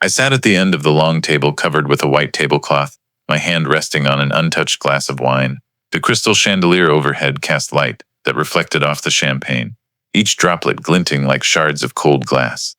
I sat at the end of the long table covered with a white tablecloth, my hand resting on an untouched glass of wine. The crystal chandelier overhead cast light that reflected off the champagne, each droplet glinting like shards of cold glass.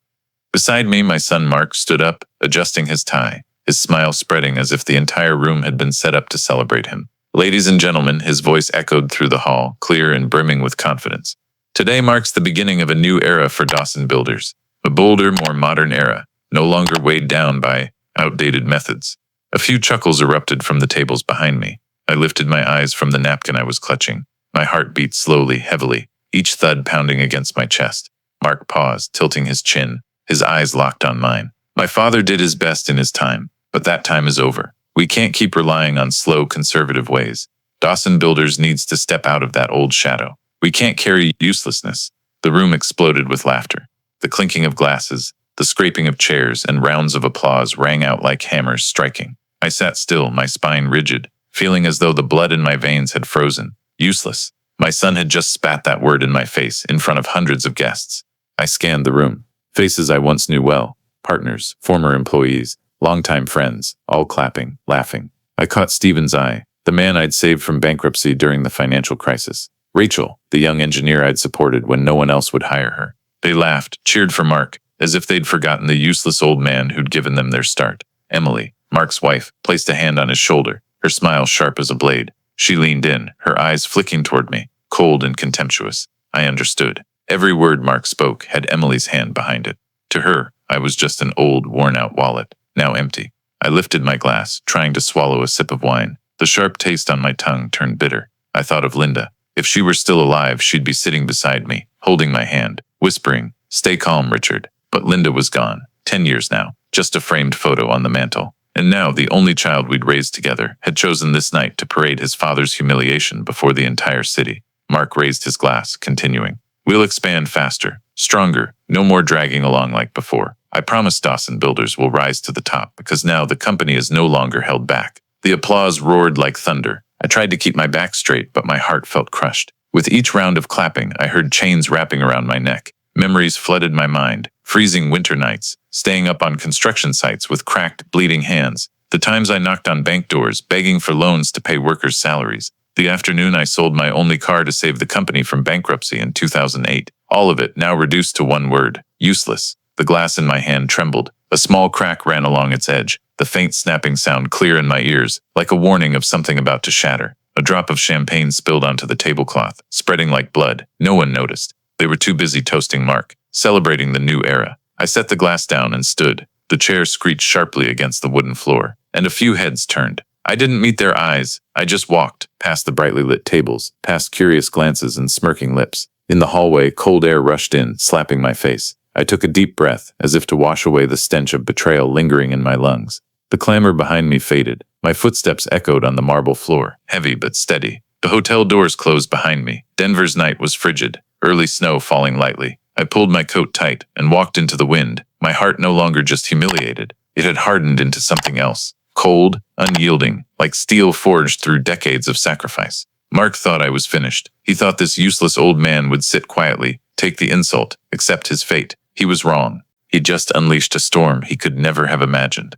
Beside me, my son Mark stood up, adjusting his tie, his smile spreading as if the entire room had been set up to celebrate him. Ladies and gentlemen, his voice echoed through the hall, clear and brimming with confidence. Today marks the beginning of a new era for Dawson Builders. A bolder, more modern era, no longer weighed down by outdated methods. A few chuckles erupted from the tables behind me. I lifted my eyes from the napkin I was clutching. My heart beat slowly, heavily, each thud pounding against my chest. Mark paused, tilting his chin, his eyes locked on mine. My father did his best in his time, but that time is over. We can't keep relying on slow, conservative ways. Dawson Builders needs to step out of that old shadow. We can't carry uselessness. The room exploded with laughter. The clinking of glasses, the scraping of chairs, and rounds of applause rang out like hammers striking. I sat still, my spine rigid, feeling as though the blood in my veins had frozen. Useless. My son had just spat that word in my face in front of hundreds of guests. I scanned the room. Faces I once knew well. Partners, former employees, longtime friends, all clapping, laughing. I caught Stephen's eye, the man I'd saved from bankruptcy during the financial crisis. Rachel, the young engineer I'd supported when no one else would hire her. They laughed, cheered for Mark, as if they'd forgotten the useless old man who'd given them their start. Emily, Mark's wife, placed a hand on his shoulder, her smile sharp as a blade. She leaned in, her eyes flicking toward me, cold and contemptuous. I understood. Every word Mark spoke had Emily's hand behind it. To her, I was just an old, worn-out wallet, now empty. I lifted my glass, trying to swallow a sip of wine. The sharp taste on my tongue turned bitter. I thought of Linda. If she were still alive, she'd be sitting beside me, holding my hand, whispering, "Stay calm, Richard." But Linda was gone. 10 years now. Just a framed photo on the mantel. And now the only child we'd raised together had chosen this night to parade his father's humiliation before the entire city. Mark raised his glass, continuing, "We'll expand faster, stronger, no more dragging along like before. I promise Dawson Builders will rise to the top because now the company is no longer held back." The applause roared like thunder. I tried to keep my back straight, but my heart felt crushed. With each round of clapping, I heard chains wrapping around my neck. Memories flooded my mind, freezing winter nights, staying up on construction sites with cracked, bleeding hands, the times I knocked on bank doors, begging for loans to pay workers' salaries, the afternoon I sold my only car to save the company from bankruptcy in 2008. All of it now reduced to one word: useless. The glass in my hand trembled. A small crack ran along its edge, the faint snapping sound clear in my ears, like a warning of something about to shatter. A drop of champagne spilled onto the tablecloth, spreading like blood. No one noticed. They were too busy toasting Mark, celebrating the new era. I set the glass down and stood. The chair screeched sharply against the wooden floor, and a few heads turned. I didn't meet their eyes. I just walked, past the brightly lit tables, past curious glances and smirking lips. In the hallway, cold air rushed in, slapping my face. I took a deep breath, as if to wash away the stench of betrayal lingering in my lungs. The clamor behind me faded. My footsteps echoed on the marble floor, heavy but steady. The hotel doors closed behind me. Denver's night was frigid, early snow falling lightly. I pulled my coat tight and walked into the wind, my heart no longer just humiliated. It had hardened into something else. Cold, unyielding, like steel forged through decades of sacrifice. Mark thought I was finished. He thought this useless old man would sit quietly, take the insult, accept his fate. He was wrong. He'd just unleashed a storm he could never have imagined.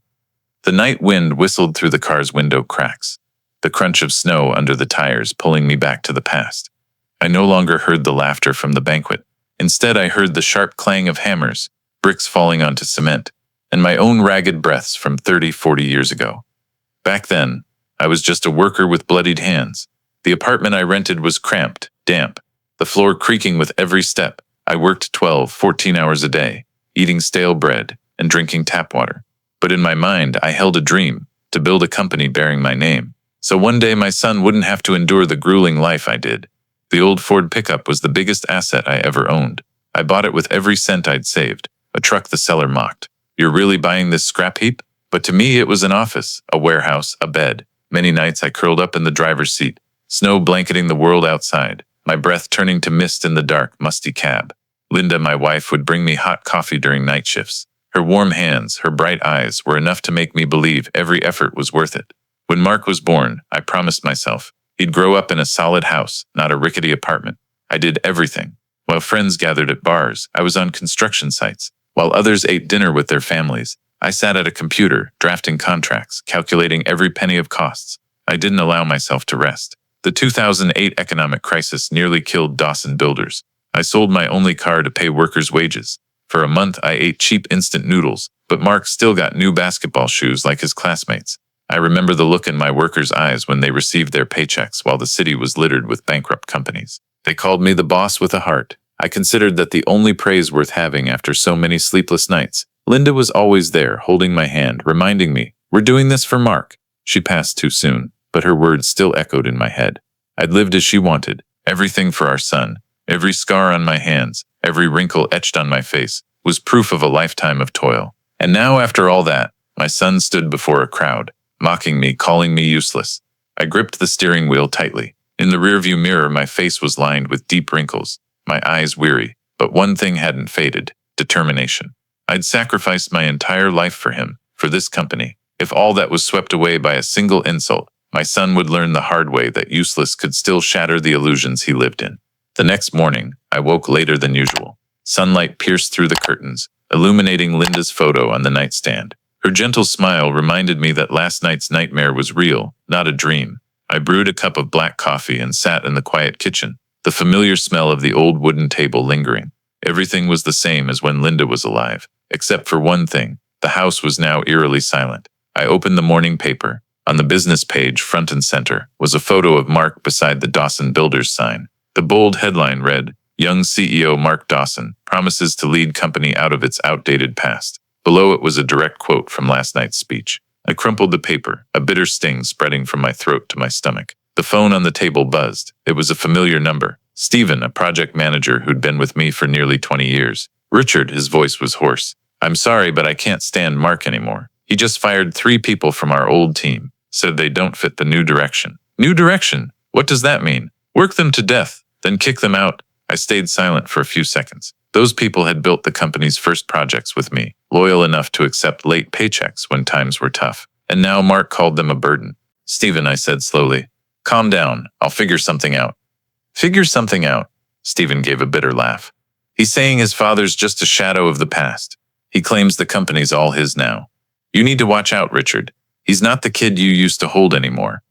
The night wind whistled through the car's window cracks, the crunch of snow under the tires pulling me back to the past. I no longer heard the laughter from the banquet. Instead, I heard the sharp clang of hammers, bricks falling onto cement, and my own ragged breaths from 30, 40 years ago. Back then, I was just a worker with bloodied hands. The apartment I rented was cramped, damp, the floor creaking with every step. I worked 12, 14 hours a day, eating stale bread and drinking tap water. But in my mind, I held a dream, to build a company bearing my name. So one day my son wouldn't have to endure the grueling life I did. The old Ford pickup was the biggest asset I ever owned. I bought it with every cent I'd saved, a truck the seller mocked. "You're really buying this scrap heap?" But to me it was an office, a warehouse, a bed. Many nights I curled up in the driver's seat, snow blanketing the world outside, my breath turning to mist in the dark, musty cab. Linda, my wife, would bring me hot coffee during night shifts. Her warm hands, her bright eyes were enough to make me believe every effort was worth it. When Mark was born, I promised myself he'd grow up in a solid house, not a rickety apartment. I did everything. While friends gathered at bars, I was on construction sites. While others ate dinner with their families, I sat at a computer, drafting contracts, calculating every penny of costs. I didn't allow myself to rest. The 2008 economic crisis nearly killed Dawson Builders. I sold my only car to pay workers' wages. For a month, I ate cheap instant noodles, but Mark still got new basketball shoes like his classmates. I remember the look in my workers' eyes when they received their paychecks while the city was littered with bankrupt companies. They called me the boss with a heart. I considered that the only praise worth having after so many sleepless nights. Linda was always there, holding my hand, reminding me, "We're doing this for Mark." She passed too soon, but her words still echoed in my head. I'd lived as she wanted, everything for our son. Every scar on my hands, every wrinkle etched on my face, was proof of a lifetime of toil. And now, after all that, my son stood before a crowd, mocking me, calling me useless. I gripped the steering wheel tightly. In the rearview mirror, my face was lined with deep wrinkles, my eyes weary, but one thing hadn't faded: determination. I'd sacrificed my entire life for him, for this company. If all that was swept away by a single insult, my son would learn the hard way that useless could still shatter the illusions he lived in. The next morning, I woke later than usual. Sunlight pierced through the curtains, illuminating Linda's photo on the nightstand. Her gentle smile reminded me that last night's nightmare was real, not a dream. I brewed a cup of black coffee and sat in the quiet kitchen, the familiar smell of the old wooden table lingering. Everything was the same as when Linda was alive, except for one thing: the house was now eerily silent. I opened the morning paper. On the business page, front and center, was a photo of Mark beside the Dawson Builders sign. The bold headline read, "Young CEO Mark Dawson promises to lead company out of its outdated past." Below it was a direct quote from last night's speech. I crumpled the paper, a bitter sting spreading from my throat to my stomach. The phone on the table buzzed. It was a familiar number. Stephen, a project manager who'd been with me for nearly 20 years. "Richard," his voice was hoarse. "I'm sorry, but I can't stand Mark anymore. He just fired 3 people from our old team. Said they don't fit the new direction." "New direction? What does that mean?" "Work them to death, then kick them out." I stayed silent for a few seconds. Those people had built the company's first projects with me, loyal enough to accept late paychecks when times were tough. And now Mark called them a burden. "Stephen," I said slowly, "calm down. I'll figure something out." "Figure something out?" Stephen gave a bitter laugh. "He's saying his father's just a shadow of the past. He claims the company's all his now. You need to watch out, Richard. He's not the kid you used to hold anymore."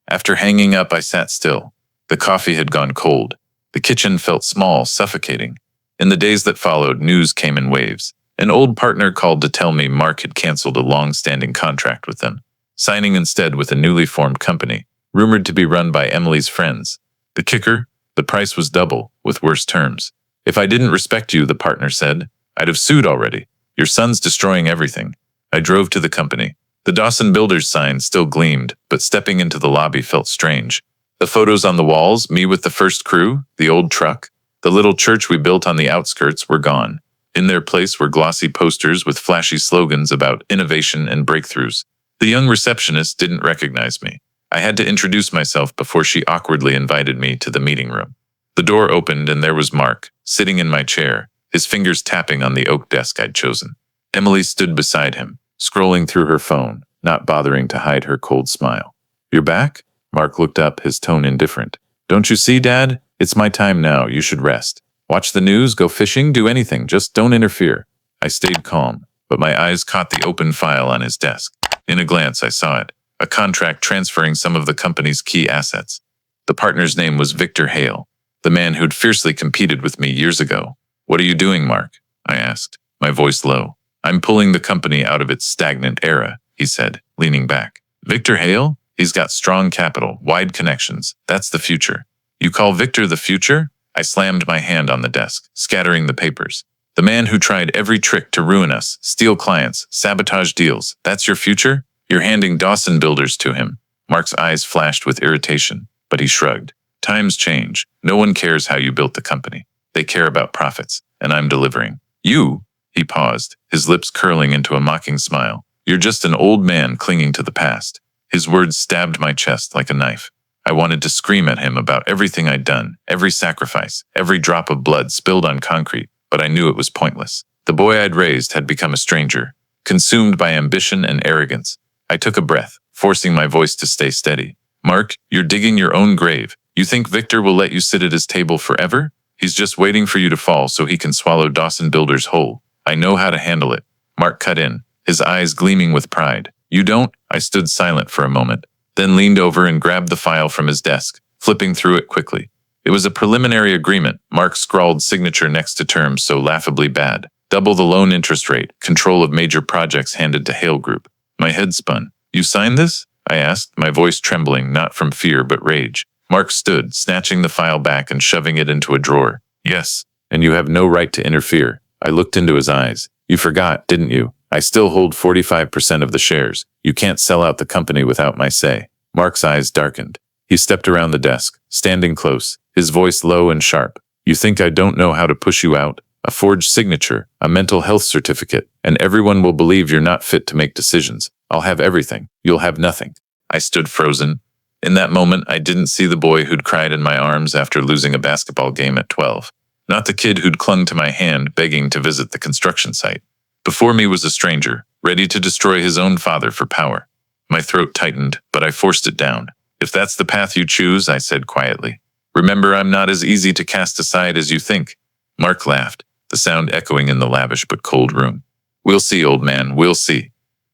After hanging up, I sat still. The coffee had gone cold. The kitchen felt small, suffocating. In the days that followed, news came in waves. An old partner called to tell me Mark had canceled a long-standing contract with them, signing instead with a newly formed company, rumored to be run by Emily's friends. The kicker? The price was double, with worse terms. "If I didn't respect you," the partner said, "I'd have sued already. Your son's destroying everything." I drove to the company. The Dawson Builders sign still gleamed, but stepping into the lobby felt strange. The photos on the walls, me with the first crew, the old truck, the little church we built on the outskirts, were gone. In their place were glossy posters with flashy slogans about innovation and breakthroughs. The young receptionist didn't recognize me. I had to introduce myself before she awkwardly invited me to the meeting room. The door opened and there was Mark, sitting in my chair, his fingers tapping on the oak desk I'd chosen. Emily stood beside him, scrolling through her phone, not bothering to hide her cold smile. "You're back?" Mark looked up, his tone indifferent. "Don't you see, Dad? It's my time now. You should rest. Watch the news, go fishing, do anything. Just don't interfere." I stayed calm, but my eyes caught the open file on his desk. In a glance, I saw it. A contract transferring some of the company's key assets. The partner's name was Victor Hale, the man who'd fiercely competed with me years ago. "What are you doing, Mark?" I asked, my voice low. "I'm pulling the company out of its stagnant era," he said, leaning back. "Victor Hale? He's got strong capital, wide connections. That's the future." "You call Victor the future?" I slammed my hand on the desk, scattering the papers. "The man who tried every trick to ruin us, steal clients, sabotage deals. That's your future? You're handing Dawson Builders to him." Mark's eyes flashed with irritation, but he shrugged. "Times change. No one cares how you built the company. They care about profits, and I'm delivering." "You?" He paused, his lips curling into a mocking smile. "You're just an old man clinging to the past." His words stabbed my chest like a knife. I wanted to scream at him about everything I'd done, every sacrifice, every drop of blood spilled on concrete, but I knew it was pointless. The boy I'd raised had become a stranger, consumed by ambition and arrogance. I took a breath, forcing my voice to stay steady. "Mark, you're digging your own grave. You think Victor will let you sit at his table forever? He's just waiting for you to fall so he can swallow Dawson Builders whole. I know how to handle it." Mark cut in, his eyes gleaming with pride. You don't? I stood silent for a moment, then leaned over and grabbed the file from his desk, flipping through it quickly. It was a preliminary agreement, Mark's scrawled signature next to terms so laughably bad. Double the loan interest rate, control of major projects handed to Hale Group. My head spun. You signed this? I asked, my voice trembling not from fear but rage. Mark stood, snatching the file back and shoving it into a drawer. Yes, and you have no right to interfere. I looked into his eyes. You forgot, didn't you? I still hold 45% of the shares. You can't sell out the company without my say. Mark's eyes darkened. He stepped around the desk, standing close, his voice low and sharp. You think I don't know how to push you out? A forged signature, a mental health certificate, and everyone will believe you're not fit to make decisions. I'll have everything. You'll have nothing. I stood frozen. In that moment, I didn't see the boy who'd cried in my arms after losing a basketball game at 12. Not the kid who'd clung to my hand, begging to visit the construction site. Before me was a stranger, ready to destroy his own father for power. My throat tightened, but I forced it down. If that's the path you choose, I said quietly. Remember, I'm not as easy to cast aside as you think. Mark laughed, the sound echoing in the lavish but cold room. We'll see, old man, we'll see.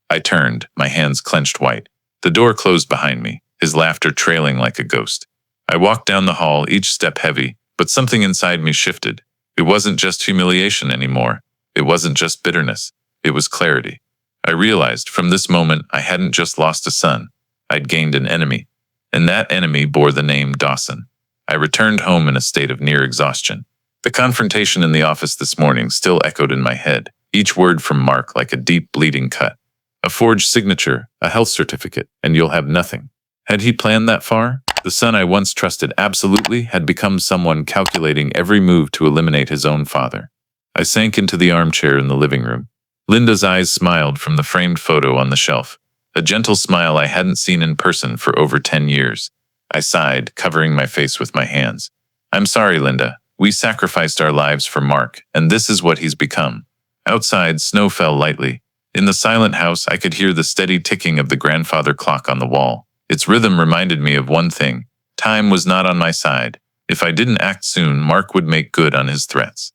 I turned, my hands clenched white. The door closed behind me, his laughter trailing like a ghost. I walked down the hall, each step heavy, but something inside me shifted. It wasn't just humiliation anymore. It wasn't just bitterness. It was clarity. I realized from this moment I hadn't just lost a son. I'd gained an enemy. And that enemy bore the name Dawson. I returned home in a state of near exhaustion. The confrontation in the office this morning still echoed in my head, each word from Mark like a deep bleeding cut. A forged signature, a health certificate, and you'll have nothing. Had he planned that far? The son I once trusted absolutely had become someone calculating every move to eliminate his own father. I sank into the armchair in the living room. Linda's eyes smiled from the framed photo on the shelf, a gentle smile I hadn't seen in person for over 10 years. I sighed, covering my face with my hands. I'm sorry, Linda. We sacrificed our lives for Mark, and this is what he's become. Outside, snow fell lightly. In the silent house, I could hear the steady ticking of the grandfather clock on the wall. Its rhythm reminded me of one thing. Time was not on my side. If I didn't act soon, Mark would make good on his threats.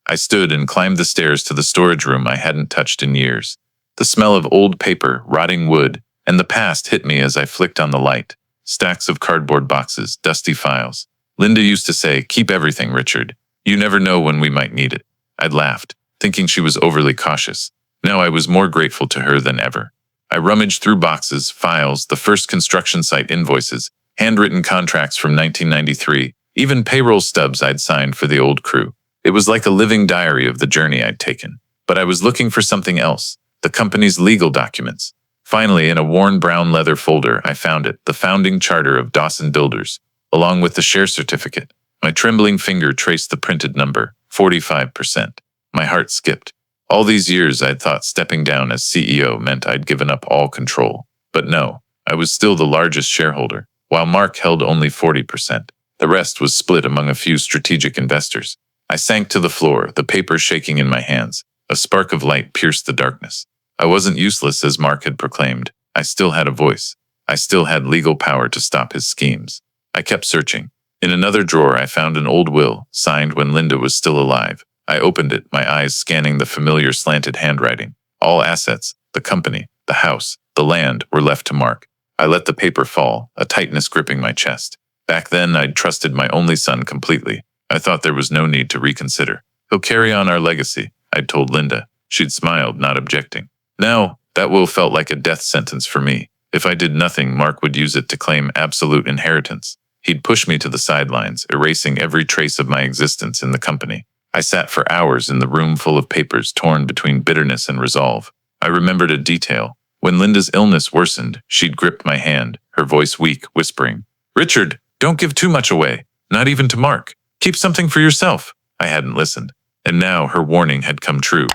I stood and climbed the stairs to the storage room I hadn't touched in years. The smell of old paper, rotting wood, and the past hit me as I flicked on the light. Stacks of cardboard boxes, dusty files. Linda used to say, keep everything, Richard. You never know when we might need it. I'd laughed, thinking she was overly cautious. Now I was more grateful to her than ever. I rummaged through boxes, files, the first construction site invoices, handwritten contracts from 1993, even payroll stubs I'd signed for the old crew. It was like a living diary of the journey I'd taken. But I was looking for something else, the company's legal documents. Finally, in a worn brown leather folder, I found it, the founding charter of Dawson Builders, along with the share certificate. My trembling finger traced the printed number, 45%. My heart skipped. All these years I'd thought stepping down as CEO meant I'd given up all control. But no, I was still the largest shareholder, while Mark held only 40%. The rest was split among a few strategic investors. I sank to the floor, the paper shaking in my hands. A spark of light pierced the darkness. I wasn't useless as Mark had proclaimed. I still had a voice. I still had legal power to stop his schemes. I kept searching. In another drawer I found an old will, signed when Linda was still alive. I opened it, my eyes scanning the familiar slanted handwriting. All assets, the company, the house, the land, were left to Mark. I let the paper fall, a tightness gripping my chest. Back then I'd trusted my only son completely. I thought there was no need to reconsider. He'll carry on our legacy, I'd told Linda. She'd smiled, not objecting. Now, that will felt like a death sentence for me. If I did nothing, Mark would use it to claim absolute inheritance. He'd push me to the sidelines, erasing every trace of my existence in the company. I sat for hours in the room full of papers torn between bitterness and resolve. I remembered a detail. When Linda's illness worsened, she'd gripped my hand, her voice weak, whispering, Richard, don't give too much away, not even to Mark. Keep something for yourself. I hadn't listened. And now her warning had come true.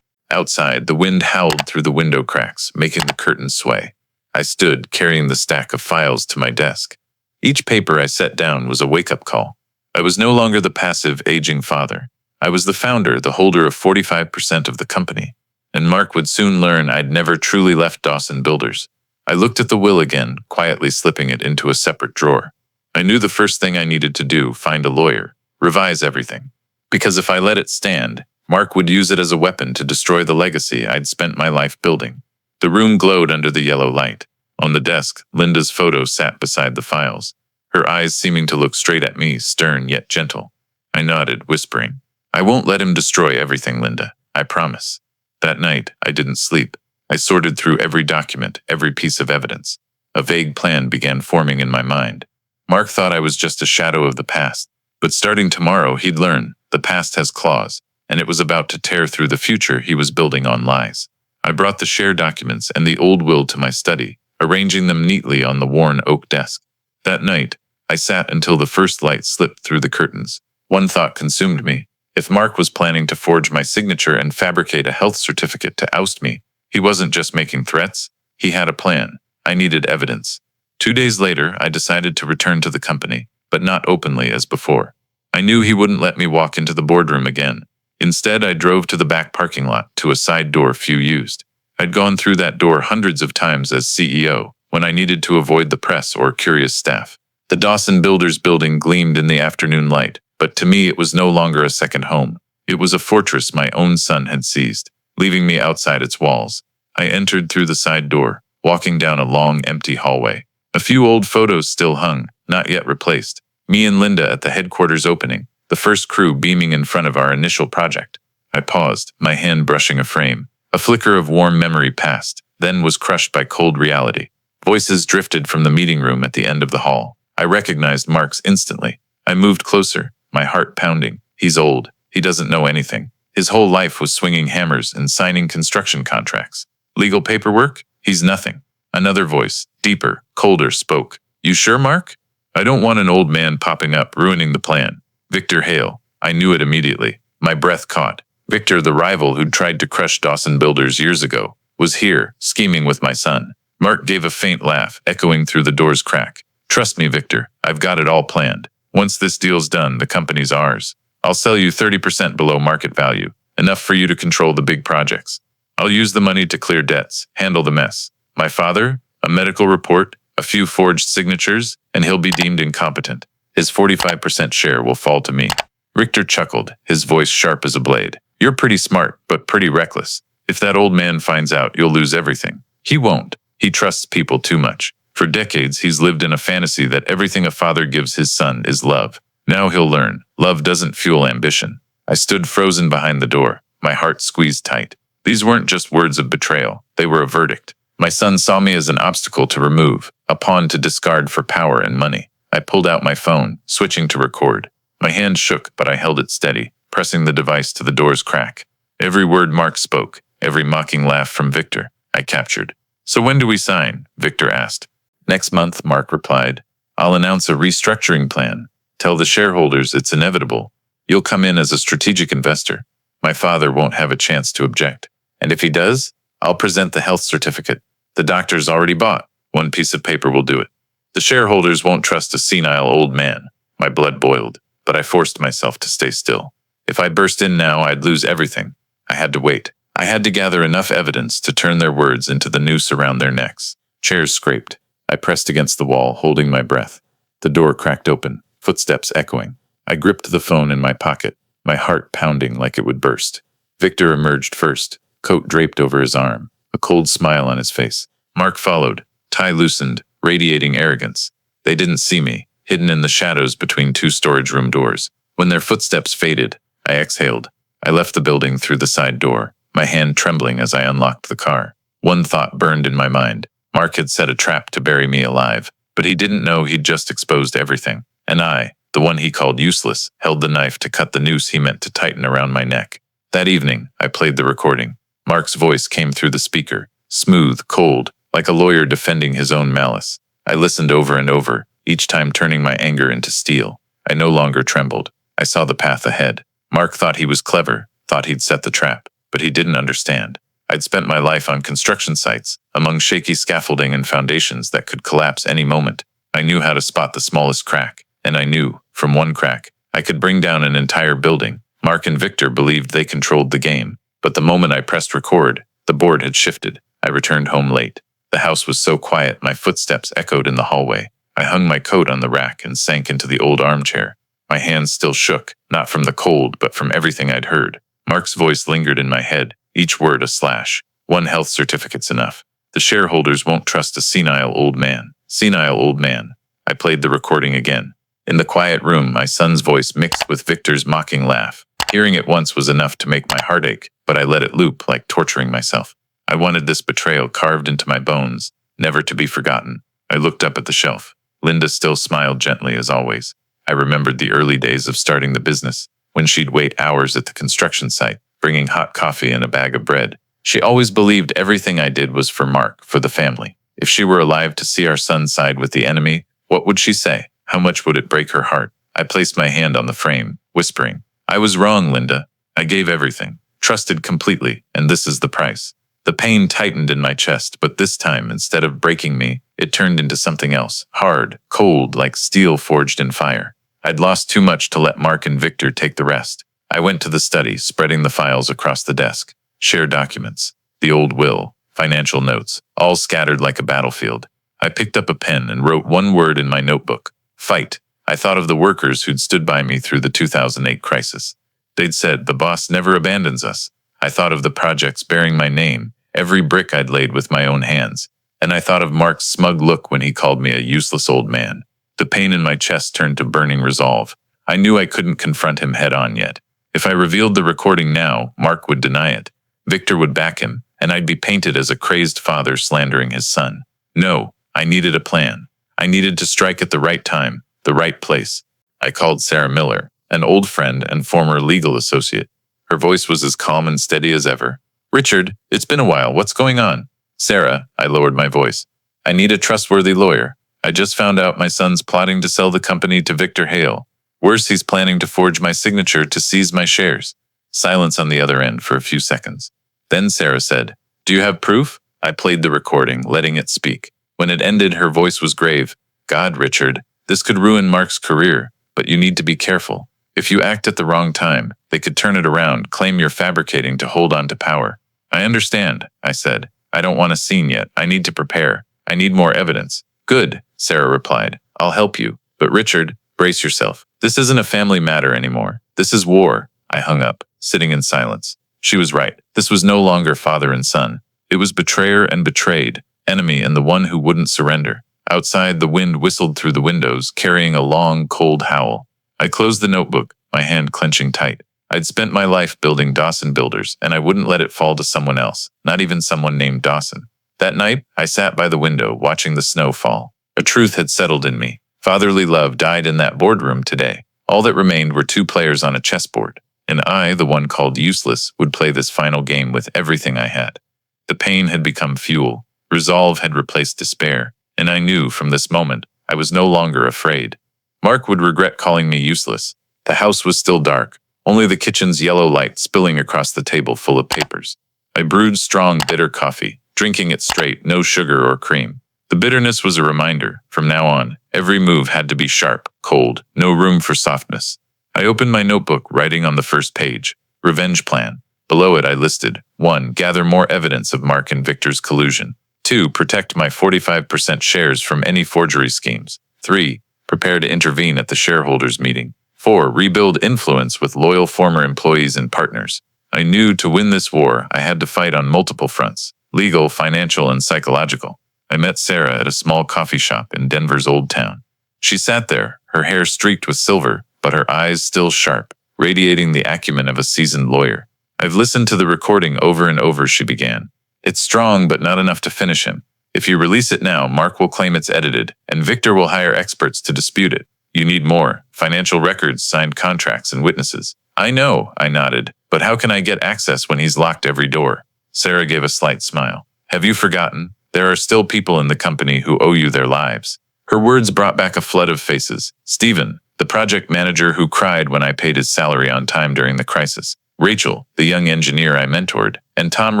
Outside, the wind howled through the window cracks, making the curtains sway. I stood, carrying the stack of files to my desk. Each paper I set down was a wake-up call. I was no longer the passive, aging father. I was the founder, the holder of 45% of the company. And Mark would soon learn I'd never truly left Dawson Builders. I looked at the will again, quietly slipping it into a separate drawer. I knew the first thing I needed to do, find a lawyer, revise everything. Because if I let it stand, Mark would use it as a weapon to destroy the legacy I'd spent my life building. The room glowed under the yellow light. On the desk, Linda's photo sat beside the files, her eyes seeming to look straight at me, stern yet gentle. I nodded, whispering, "I won't let him destroy everything, Linda. I promise." That night, I didn't sleep. I sorted through every document, every piece of evidence. A vague plan began forming in my mind. Mark thought I was just a shadow of the past, but starting tomorrow, he'd learn the past has claws, and it was about to tear through the future he was building on lies. I brought the share documents and the old will to my study, arranging them neatly on the worn oak desk. That night, I sat until the first light slipped through the curtains. One thought consumed me. If Mark was planning to forge my signature and fabricate a health certificate to oust me, he wasn't just making threats. He had a plan. I needed evidence. 2 days later, I decided to return to the company, but not openly as before. I knew he wouldn't let me walk into the boardroom again. Instead, I drove to the back parking lot to a side door few used. I'd gone through that door hundreds of times as CEO, when I needed to avoid the press or curious staff. The Dawson Builders building gleamed in the afternoon light, but to me it was no longer a second home. It was a fortress my own son had seized, leaving me outside its walls. I entered through the side door, walking down a long, empty hallway. A few old photos still hung, not yet replaced. Me and Linda at the headquarters opening, the first crew beaming in front of our initial project. I paused, my hand brushing a frame. A flicker of warm memory passed, then was crushed by cold reality. Voices drifted from the meeting room at the end of the hall. I recognized Mark's instantly. I moved closer, my heart pounding. He's old. He doesn't know anything. His whole life was swinging hammers and signing construction contracts. Legal paperwork? He's nothing. Another voice, deeper, colder, spoke. "You sure, Mark?" "I don't want an old man popping up, ruining the plan." Victor Hale. I knew it immediately. My breath caught. Victor, the rival who'd tried to crush Dawson Builders years ago, was here, scheming with my son. Mark gave a faint laugh, echoing through the door's crack. "Trust me, Victor, I've got it all planned. Once this deal's done, the company's ours. I'll sell you 30% below market value, enough for you to control the big projects. I'll use the money to clear debts, handle the mess. My father, a medical report, a few forged signatures, and he'll be deemed incompetent. His 45% share will fall to me." Victor chuckled, his voice sharp as a blade. "You're pretty smart, but pretty reckless. If that old man finds out, you'll lose everything." "He won't. He trusts people too much. For decades, he's lived in a fantasy that everything a father gives his son is love. Now he'll learn, love doesn't fuel ambition." I stood frozen behind the door, my heart squeezed tight. These weren't just words of betrayal, they were a verdict. My son saw me as an obstacle to remove, a pawn to discard for power and money. I pulled out my phone, switching to record. My hand shook, but I held it steady, pressing the device to the door's crack. Every word Mark spoke, every mocking laugh from Victor, I captured. "So when do we sign?" Victor asked. "Next month," Mark replied. "I'll announce a restructuring plan. Tell the shareholders it's inevitable. You'll come in as a strategic investor. My father won't have a chance to object. And if he does, I'll present the health certificate. The doctor's already bought. One piece of paper will do it. The shareholders won't trust a senile old man." My blood boiled, but I forced myself to stay still. If I burst in now, I'd lose everything. I had to wait. I had to gather enough evidence to turn their words into the noose around their necks. Chairs scraped. I pressed against the wall, holding my breath. The door cracked open, footsteps echoing. I gripped the phone in my pocket, my heart pounding like it would burst. Victor emerged first, coat draped over his arm, a cold smile on his face. Mark followed, tie loosened, radiating arrogance. They didn't see me, hidden in the shadows between two storage room doors. When their footsteps faded, I exhaled. I left the building through the side door, my hand trembling as I unlocked the car. One thought burned in my mind. Mark had set a trap to bury me alive, but he didn't know he'd just exposed everything. And I, the one he called useless, held the knife to cut the noose he meant to tighten around my neck. That evening, I played the recording. Mark's voice came through the speaker, smooth, cold, like a lawyer defending his own malice. I listened over and over, each time turning my anger into steel. I no longer trembled. I saw the path ahead. Mark thought he was clever, thought he'd set the trap, but he didn't understand. I'd spent my life on construction sites, among shaky scaffolding and foundations that could collapse any moment. I knew how to spot the smallest crack, and I knew, from one crack, I could bring down an entire building. Mark and Victor believed they controlled the game, but the moment I pressed record, the board had shifted. I returned home late. The house was so quiet my footsteps echoed in the hallway. I hung my coat on the rack and sank into the old armchair. My hands still shook, not from the cold but from everything I'd heard. Mark's voice lingered in my head, each word a slash. "One health certificate's enough. The shareholders won't trust a senile old man. Senile old man. I played the recording again. In the quiet room, my son's voice mixed with Victor's mocking laugh. Hearing it once was enough to make my heart ache, but I let it loop like torturing myself. I wanted this betrayal carved into my bones, never to be forgotten. I looked up at the shelf. Linda still smiled gently as always. I remembered the early days of starting the business, when she'd wait hours at the construction site, bringing hot coffee and a bag of bread. She always believed everything I did was for Mark, for the family. If she were alive to see our son side with the enemy, what would she say? How much would it break her heart? I placed my hand on the frame, whispering, "I was wrong, Linda. I gave everything, trusted completely, and this is the price." The pain tightened in my chest, but this time, instead of breaking me, it turned into something else, hard, cold, like steel forged in fire. I'd lost too much to let Mark and Victor take the rest. I went to the study, spreading the files across the desk. Share documents, the old will, financial notes, all scattered like a battlefield. I picked up a pen and wrote one word in my notebook: fight. I thought of the workers who'd stood by me through the 2008 crisis. They'd said, "The boss never abandons us." I thought of the projects bearing my name, every brick I'd laid with my own hands. And I thought of Mark's smug look when he called me a useless old man. The pain in my chest turned to burning resolve. I knew I couldn't confront him head on yet. If I revealed the recording now, Mark would deny it. Victor would back him, and I'd be painted as a crazed father slandering his son. No, I needed a plan. I needed to strike at the right time, the right place. I called Sarah Miller, an old friend and former legal associate. Her voice was as calm and steady as ever. "Richard, it's been a while. What's going on?" "Sarah," I lowered my voice. "I need a trustworthy lawyer. I just found out my son's plotting to sell the company to Victor Hale. Worse, he's planning to forge my signature to seize my shares." Silence on the other end for a few seconds. Then Sarah said, "Do you have proof?" I played the recording, letting it speak. When it ended, her voice was grave. "God, Richard, this could ruin Mark's career, but you need to be careful. If you act at the wrong time, they could turn it around, claim you're fabricating to hold on to power." "I understand," I said. "I don't want a scene yet. I need to prepare. I need more evidence." "Good," Sarah replied. "I'll help you. But Richard, brace yourself. This isn't a family matter anymore. This is war." I hung up, sitting in silence. She was right. This was no longer father and son. It was betrayer and betrayed, enemy and the one who wouldn't surrender. Outside, the wind whistled through the windows, carrying a long, cold howl. I closed the notebook, my hand clenching tight. I'd spent my life building Dawson Builders, and I wouldn't let it fall to someone else, not even someone named Dawson. That night, I sat by the window, watching the snow fall. A truth had settled in me. Fatherly love died in that boardroom today. All that remained were two players on a chessboard, and I, the one called useless, would play this final game with everything I had. The pain had become fuel. Resolve had replaced despair, and I knew from this moment I was no longer afraid. Mark would regret calling me useless. The house was still dark, only the kitchen's yellow light spilling across the table full of papers. I brewed strong, bitter coffee, drinking it straight, no sugar or cream. The bitterness was a reminder. From now on, every move had to be sharp, cold, no room for softness. I opened my notebook, writing on the first page, "Revenge plan." Below it I listed, 1. Gather more evidence of Mark and Victor's collusion. 2. Protect my 45% shares from any forgery schemes. 3. Prepare to intervene at the shareholders' meeting. 4. Rebuild influence with loyal former employees and partners. I knew to win this war, I had to fight on multiple fronts: legal, financial, and psychological. I met Sarah at a small coffee shop in Denver's Old Town. She sat there, her hair streaked with silver, but her eyes still sharp, radiating the acumen of a seasoned lawyer. "I've listened to the recording over and over," she began. "It's strong, but not enough to finish him. If you release it now, Mark will claim it's edited, and Victor will hire experts to dispute it. You need more: financial records, signed contracts, and witnesses." "I know," I nodded, "but how can I get access when he's locked every door?" Sarah gave a slight smile. "Have you forgotten? There are still people in the company who owe you their lives." Her words brought back a flood of faces. Stephen, the project manager who cried when I paid his salary on time during the crisis. Rachel, the young engineer I mentored. And Tom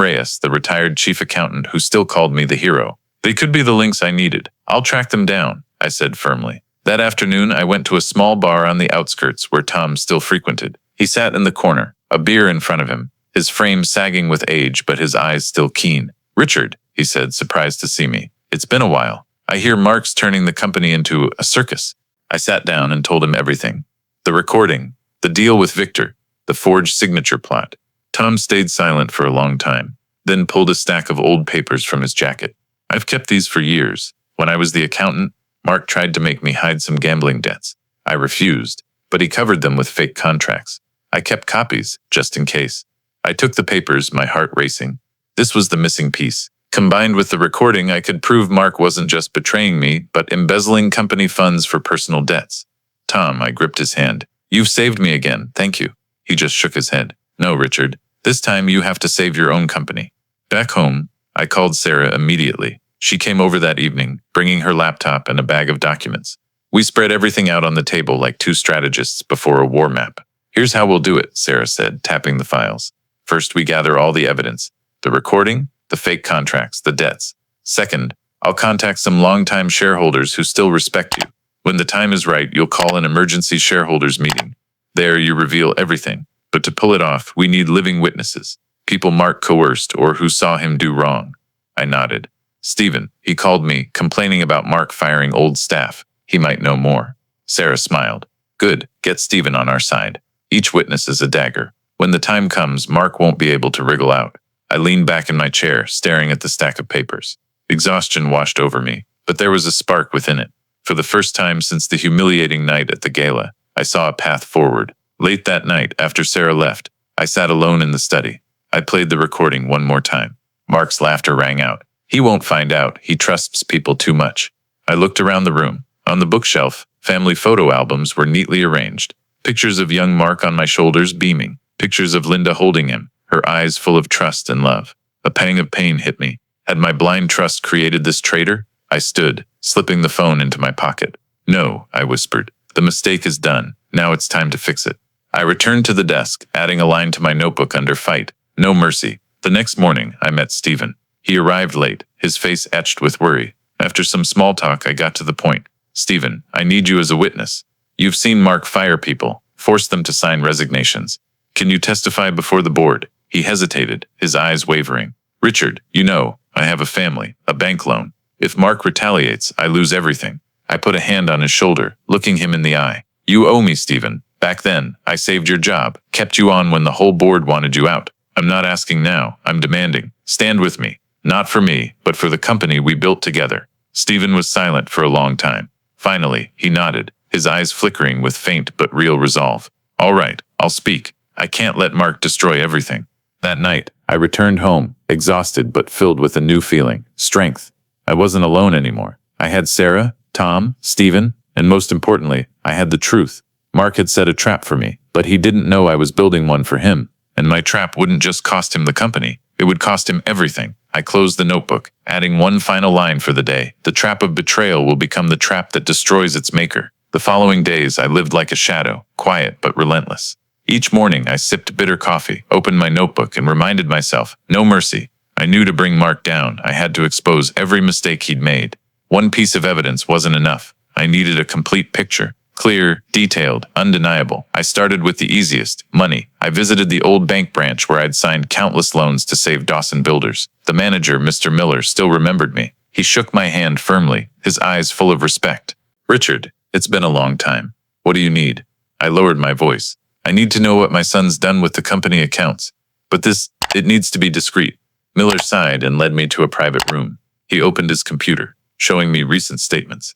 Reyes, the retired chief accountant who still called me the hero. They could be the links I needed. "I'll track them down," I said firmly. That afternoon, I went to a small bar on the outskirts where Tom still frequented. He sat in the corner, a beer in front of him, his frame sagging with age but his eyes still keen. "Richard," he said, surprised to see me. "It's been a while. I hear Mark's turning the company into a circus." I sat down and told him everything. The recording, the deal with Victor, the forged signature plot. Tom stayed silent for a long time, then pulled a stack of old papers from his jacket. I've kept these for years. When I was the accountant, Mark tried to make me hide some gambling debts. I refused, but he covered them with fake contracts. I kept copies, just in case. I took the papers, my heart racing. This was the missing piece. Combined with the recording, I could prove Mark wasn't just betraying me, but embezzling company funds for personal debts. Tom, I gripped his hand. You've saved me again, thank you. He just shook his head. No, Richard. This time you have to save your own company. Back home, I called Sarah immediately. She came over that evening, bringing her laptop and a bag of documents. We spread everything out on the table like two strategists before a war map. Here's how we'll do it, Sarah said, tapping the files. First, we gather all the evidence. The recording, the fake contracts, the debts. Second, I'll contact some longtime shareholders who still respect you. When the time is right, you'll call an emergency shareholders meeting. There you reveal everything. But to pull it off, we need living witnesses. People Mark coerced or who saw him do wrong. I nodded. Stephen, he called me, complaining about Mark firing old staff. He might know more. Sarah smiled. Good, get Stephen on our side. Each witness is a dagger. When the time comes, Mark won't be able to wriggle out. I leaned back in my chair, staring at the stack of papers. Exhaustion washed over me, but there was a spark within it. For the first time since the humiliating night at the gala, I saw a path forward. Late that night, after Sarah left, I sat alone in the study. I played the recording one more time. Mark's laughter rang out. He won't find out. He trusts people too much. I looked around the room. On the bookshelf, family photo albums were neatly arranged. Pictures of young Mark on my shoulders beaming. Pictures of Linda holding him, her eyes full of trust and love. A pang of pain hit me. Had my blind trust created this traitor? I stood, slipping the phone into my pocket. No, I whispered. The mistake is done. Now it's time to fix it. I returned to the desk, adding a line to my notebook under fight. No mercy. The next morning, I met Stephen. He arrived late, his face etched with worry. After some small talk, I got to the point. Stephen, I need you as a witness. You've seen Mark fire people, force them to sign resignations. Can you testify before the board? He hesitated, his eyes wavering. Richard, you know, I have a family, a bank loan. If Mark retaliates, I lose everything. I put a hand on his shoulder, looking him in the eye. You owe me, Stephen. Back then, I saved your job, kept you on when the whole board wanted you out. I'm not asking now, I'm demanding. Stand with me. Not for me, but for the company we built together. Stephen was silent for a long time. Finally, he nodded, his eyes flickering with faint but real resolve. All right, I'll speak. I can't let Mark destroy everything. That night, I returned home, exhausted but filled with a new feeling, strength. I wasn't alone anymore. I had Sarah, Tom, Stephen, and most importantly, I had the truth. Mark had set a trap for me, but he didn't know I was building one for him. And my trap wouldn't just cost him the company, it would cost him everything. I closed the notebook, adding one final line for the day. The trap of betrayal will become the trap that destroys its maker. The following days, I lived like a shadow, quiet but relentless. Each morning, I sipped bitter coffee, opened my notebook, and reminded myself, no mercy. I knew to bring Mark down, I had to expose every mistake he'd made. One piece of evidence wasn't enough. I needed a complete picture. Clear, detailed, undeniable. I started with the easiest, money. I visited the old bank branch where I'd signed countless loans to save Dawson Builders. The manager, Mr. Miller, still remembered me. He shook my hand firmly, his eyes full of respect. Richard, it's been a long time. What do you need? I lowered my voice. I need to know what my son's done with the company accounts. But it needs to be discreet. Miller sighed and led me to a private room. He opened his computer, showing me recent statements.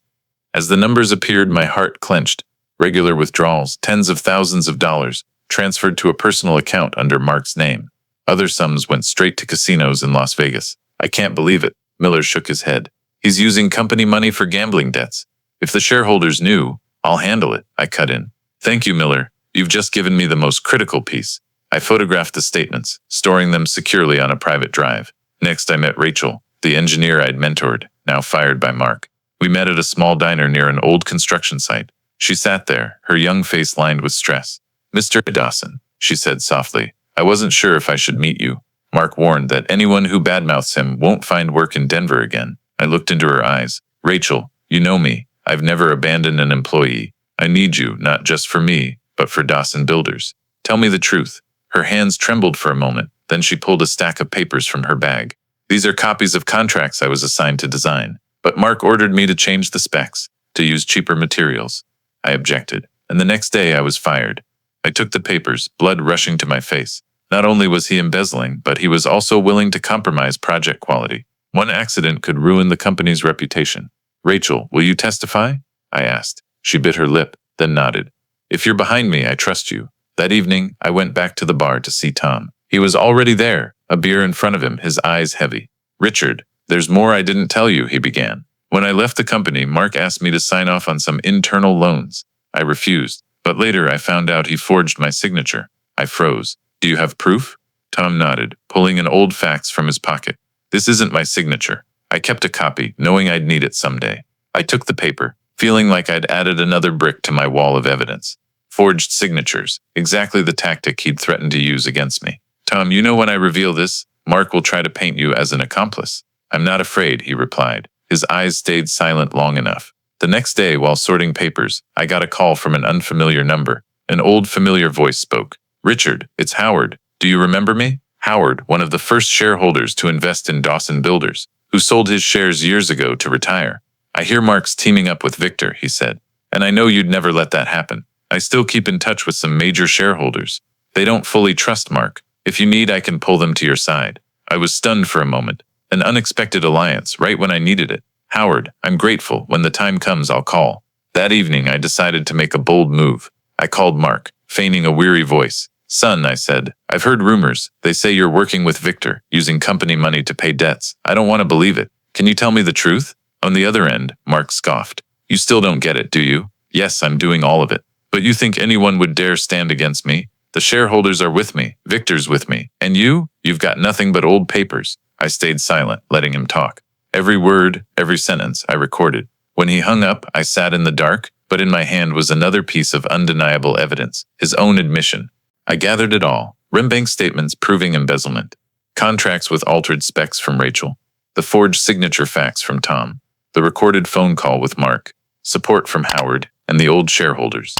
As the numbers appeared, my heart clenched. Regular withdrawals, tens of thousands of dollars, transferred to a personal account under Mark's name. Other sums went straight to casinos in Las Vegas. I can't believe it. Miller shook his head. He's using company money for gambling debts. If the shareholders knew, I'll handle it, I cut in. Thank you, Miller. You've just given me the most critical piece. I photographed the statements, storing them securely on a private drive. Next, I met Rachel, the engineer I'd mentored, now fired by Mark. We met at a small diner near an old construction site. She sat there, her young face lined with stress. Mr. Dawson, she said softly, I wasn't sure if I should meet you. Mark warned that anyone who badmouths him won't find work in Denver again. I looked into her eyes. Rachel, you know me. I've never abandoned an employee. I need you, not just for me, but for Dawson Builders. Tell me the truth. Her hands trembled for a moment, then she pulled a stack of papers from her bag. These are copies of contracts I was assigned to design. But Mark ordered me to change the specs, to use cheaper materials. I objected, and the next day I was fired. I took the papers, blood rushing to my face. Not only was he embezzling, but he was also willing to compromise project quality. One accident could ruin the company's reputation. Rachel, will you testify? I asked. She bit her lip, then nodded. If you're behind me, I trust you. That evening, I went back to the bar to see Tom. He was already there, a beer in front of him, his eyes heavy. Richard, there's more I didn't tell you, he began. When I left the company, Mark asked me to sign off on some internal loans. I refused, but later I found out he forged my signature. I froze. Do you have proof? Tom nodded, pulling an old fax from his pocket. This isn't my signature. I kept a copy, knowing I'd need it someday. I took the paper, feeling like I'd added another brick to my wall of evidence. Forged signatures, exactly the tactic he'd threatened to use against me. Tom, you know when I reveal this, Mark will try to paint you as an accomplice. I'm not afraid, he replied. His eyes stayed silent long enough. The next day, while sorting papers, I got a call from an unfamiliar number. An old familiar voice spoke. Richard, it's Howard. Do you remember me? Howard, one of the first shareholders to invest in Dawson Builders, who sold his shares years ago to retire. I hear Mark's teaming up with Victor, he said. And I know you'd never let that happen. I still keep in touch with some major shareholders. They don't fully trust Mark. If you need, I can pull them to your side. I was stunned for a moment. An unexpected alliance, right when I needed it. Howard, I'm grateful. When the time comes, I'll call. That evening, I decided to make a bold move. I called Mark, feigning a weary voice. Son, I said, I've heard rumors. They say you're working with Victor, using company money to pay debts. I don't want to believe it. Can you tell me the truth? On the other end, Mark scoffed. You still don't get it, do you? Yes, I'm doing all of it. But you think anyone would dare stand against me? The shareholders are with me. Victor's with me. And you? You've got nothing but old papers. I stayed silent, letting him talk. Every word, every sentence, I recorded. When he hung up, I sat in the dark, but in my hand was another piece of undeniable evidence, his own admission. I gathered it all. Bank statements proving embezzlement. Contracts with altered specs from Rachel. The forged signature fax from Tom. The recorded phone call with Mark. Support from Howard and the old shareholders.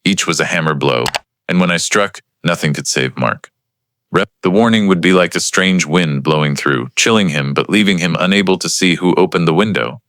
Each was a hammer blow, and when I struck, nothing could save Mark. The warning would be like a strange wind blowing through, chilling him but leaving him unable to see who opened the window.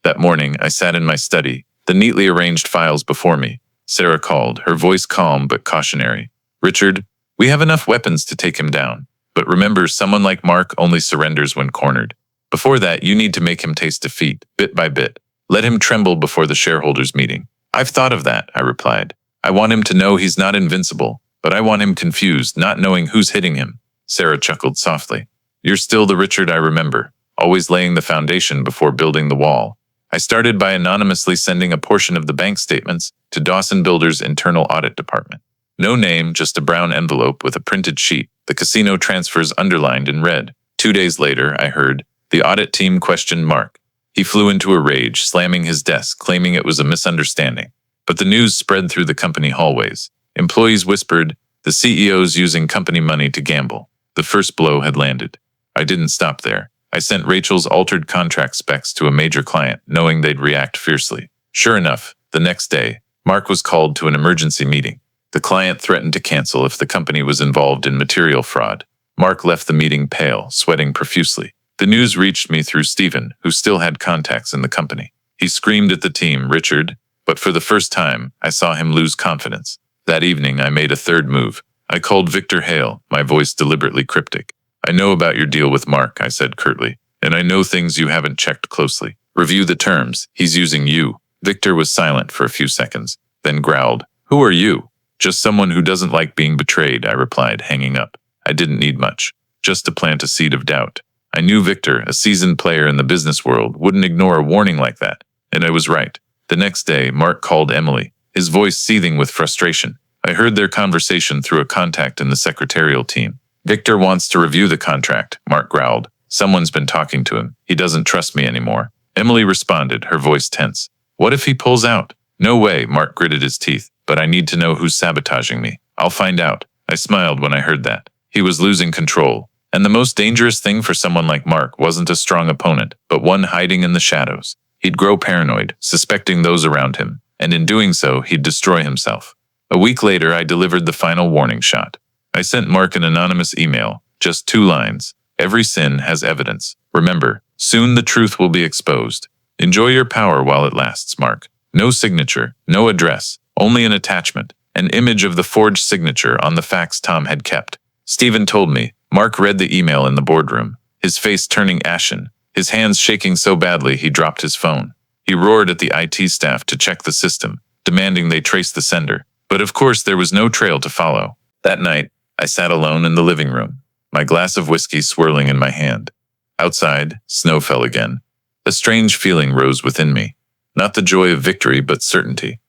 That morning, I sat in my study, the neatly arranged files before me. Sarah called, her voice calm but cautionary. Richard, we have enough weapons to take him down. But remember, someone like Mark only surrenders when cornered. Before that, you need to make him taste defeat, bit by bit. Let him tremble before the shareholders' meeting. I've thought of that, I replied. I want him to know he's not invincible, but I want him confused, not knowing who's hitting him. Sarah chuckled softly. You're still the Richard I remember, always laying the foundation before building the wall. I started by anonymously sending a portion of the bank statements to Dawson Builders' internal audit department. No name, just a brown envelope with a printed sheet, the casino transfers underlined in red. 2 days later, I heard, the audit team questioned Mark. He flew into a rage, slamming his desk, claiming it was a misunderstanding. But the news spread through the company hallways. Employees whispered, the CEO's using company money to gamble. The first blow had landed. I didn't stop there. I sent Rachel's altered contract specs to a major client, knowing they'd react fiercely. Sure enough, the next day, Mark was called to an emergency meeting. The client threatened to cancel if the company was involved in material fraud. Mark left the meeting pale, sweating profusely. The news reached me through Stephen, who still had contacts in the company. He screamed at the team, Richard, but for the first time, I saw him lose confidence. That evening, I made a third move. I called Victor Hale, my voice deliberately cryptic. I know about your deal with Mark, I said curtly, and I know things you haven't checked closely. Review the terms. He's using you. Victor was silent for a few seconds, then growled, Who are you? Just someone who doesn't like being betrayed, I replied, hanging up. I didn't need much, just to plant a seed of doubt. I knew Victor, a seasoned player in the business world, wouldn't ignore a warning like that, and I was right. The next day, Mark called Emily, his voice seething with frustration. I heard their conversation through a contact in the secretarial team. Victor wants to review the contract, Mark growled. Someone's been talking to him. He doesn't trust me anymore. Emily responded, her voice tense. What if he pulls out? No way, Mark gritted his teeth. But I need to know who's sabotaging me. I'll find out. I smiled when I heard that. He was losing control. And the most dangerous thing for someone like Mark wasn't a strong opponent, but one hiding in the shadows. He'd grow paranoid, suspecting those around him, and in doing so, he'd destroy himself. A week later, I delivered the final warning shot. I sent Mark an anonymous email, just 2 lines. Every sin has evidence. Remember, soon the truth will be exposed. Enjoy your power while it lasts, Mark. No signature, no address. Only an attachment, an image of the forged signature on the fax Tom had kept. Stephen told me. Mark read the email in the boardroom, his face turning ashen. his hands shaking so badly he dropped his phone. He roared at the IT staff to check the system, demanding they trace the sender. But of course there was no trail to follow. That night, I sat alone in the living room, my glass of whiskey swirling in my hand. Outside, snow fell again. A strange feeling rose within me. Not the joy of victory, but certainty.